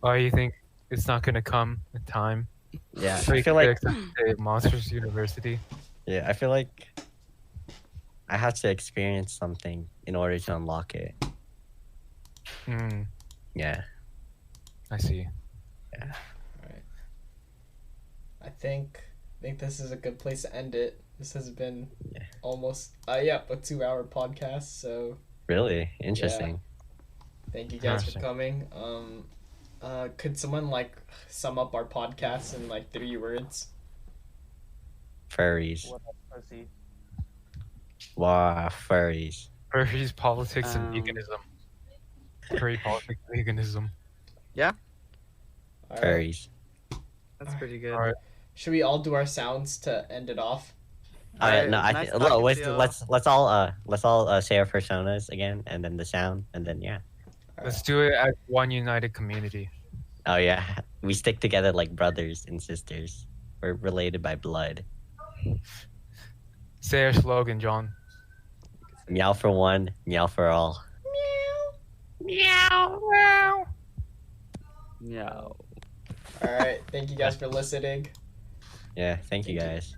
Why do you think it's not gonna come in time? Yeah, So I you feel can like get Monsters University. yeah, I feel like I have to experience something in order to unlock it. Hmm. Yeah. I see. Alright. I think this is a good place to end it. This has been Yeah. almost a 2-hour podcast, so Really interesting. thank you guys for Interesting. coming. Could someone like sum up our podcast in like 3 words? Furries. What up, pussy? Wow, furries. Furry's politics and Um, veganism. Furry politics and veganism. Alright. Furries. That's pretty good. Alright. Should we all do our sounds to end it off? Alright, No, I nice think talking let's to y'all. let's all say our personas again, and then the sound, and then yeah. Let's do it as one united community. Oh yeah, we stick together like brothers and sisters. We're related by blood. Say our slogan, John. Meow for one, meow for all. Meow. Meow. No. Alright, thank you guys for listening. Yeah, thank you Thank you. guys.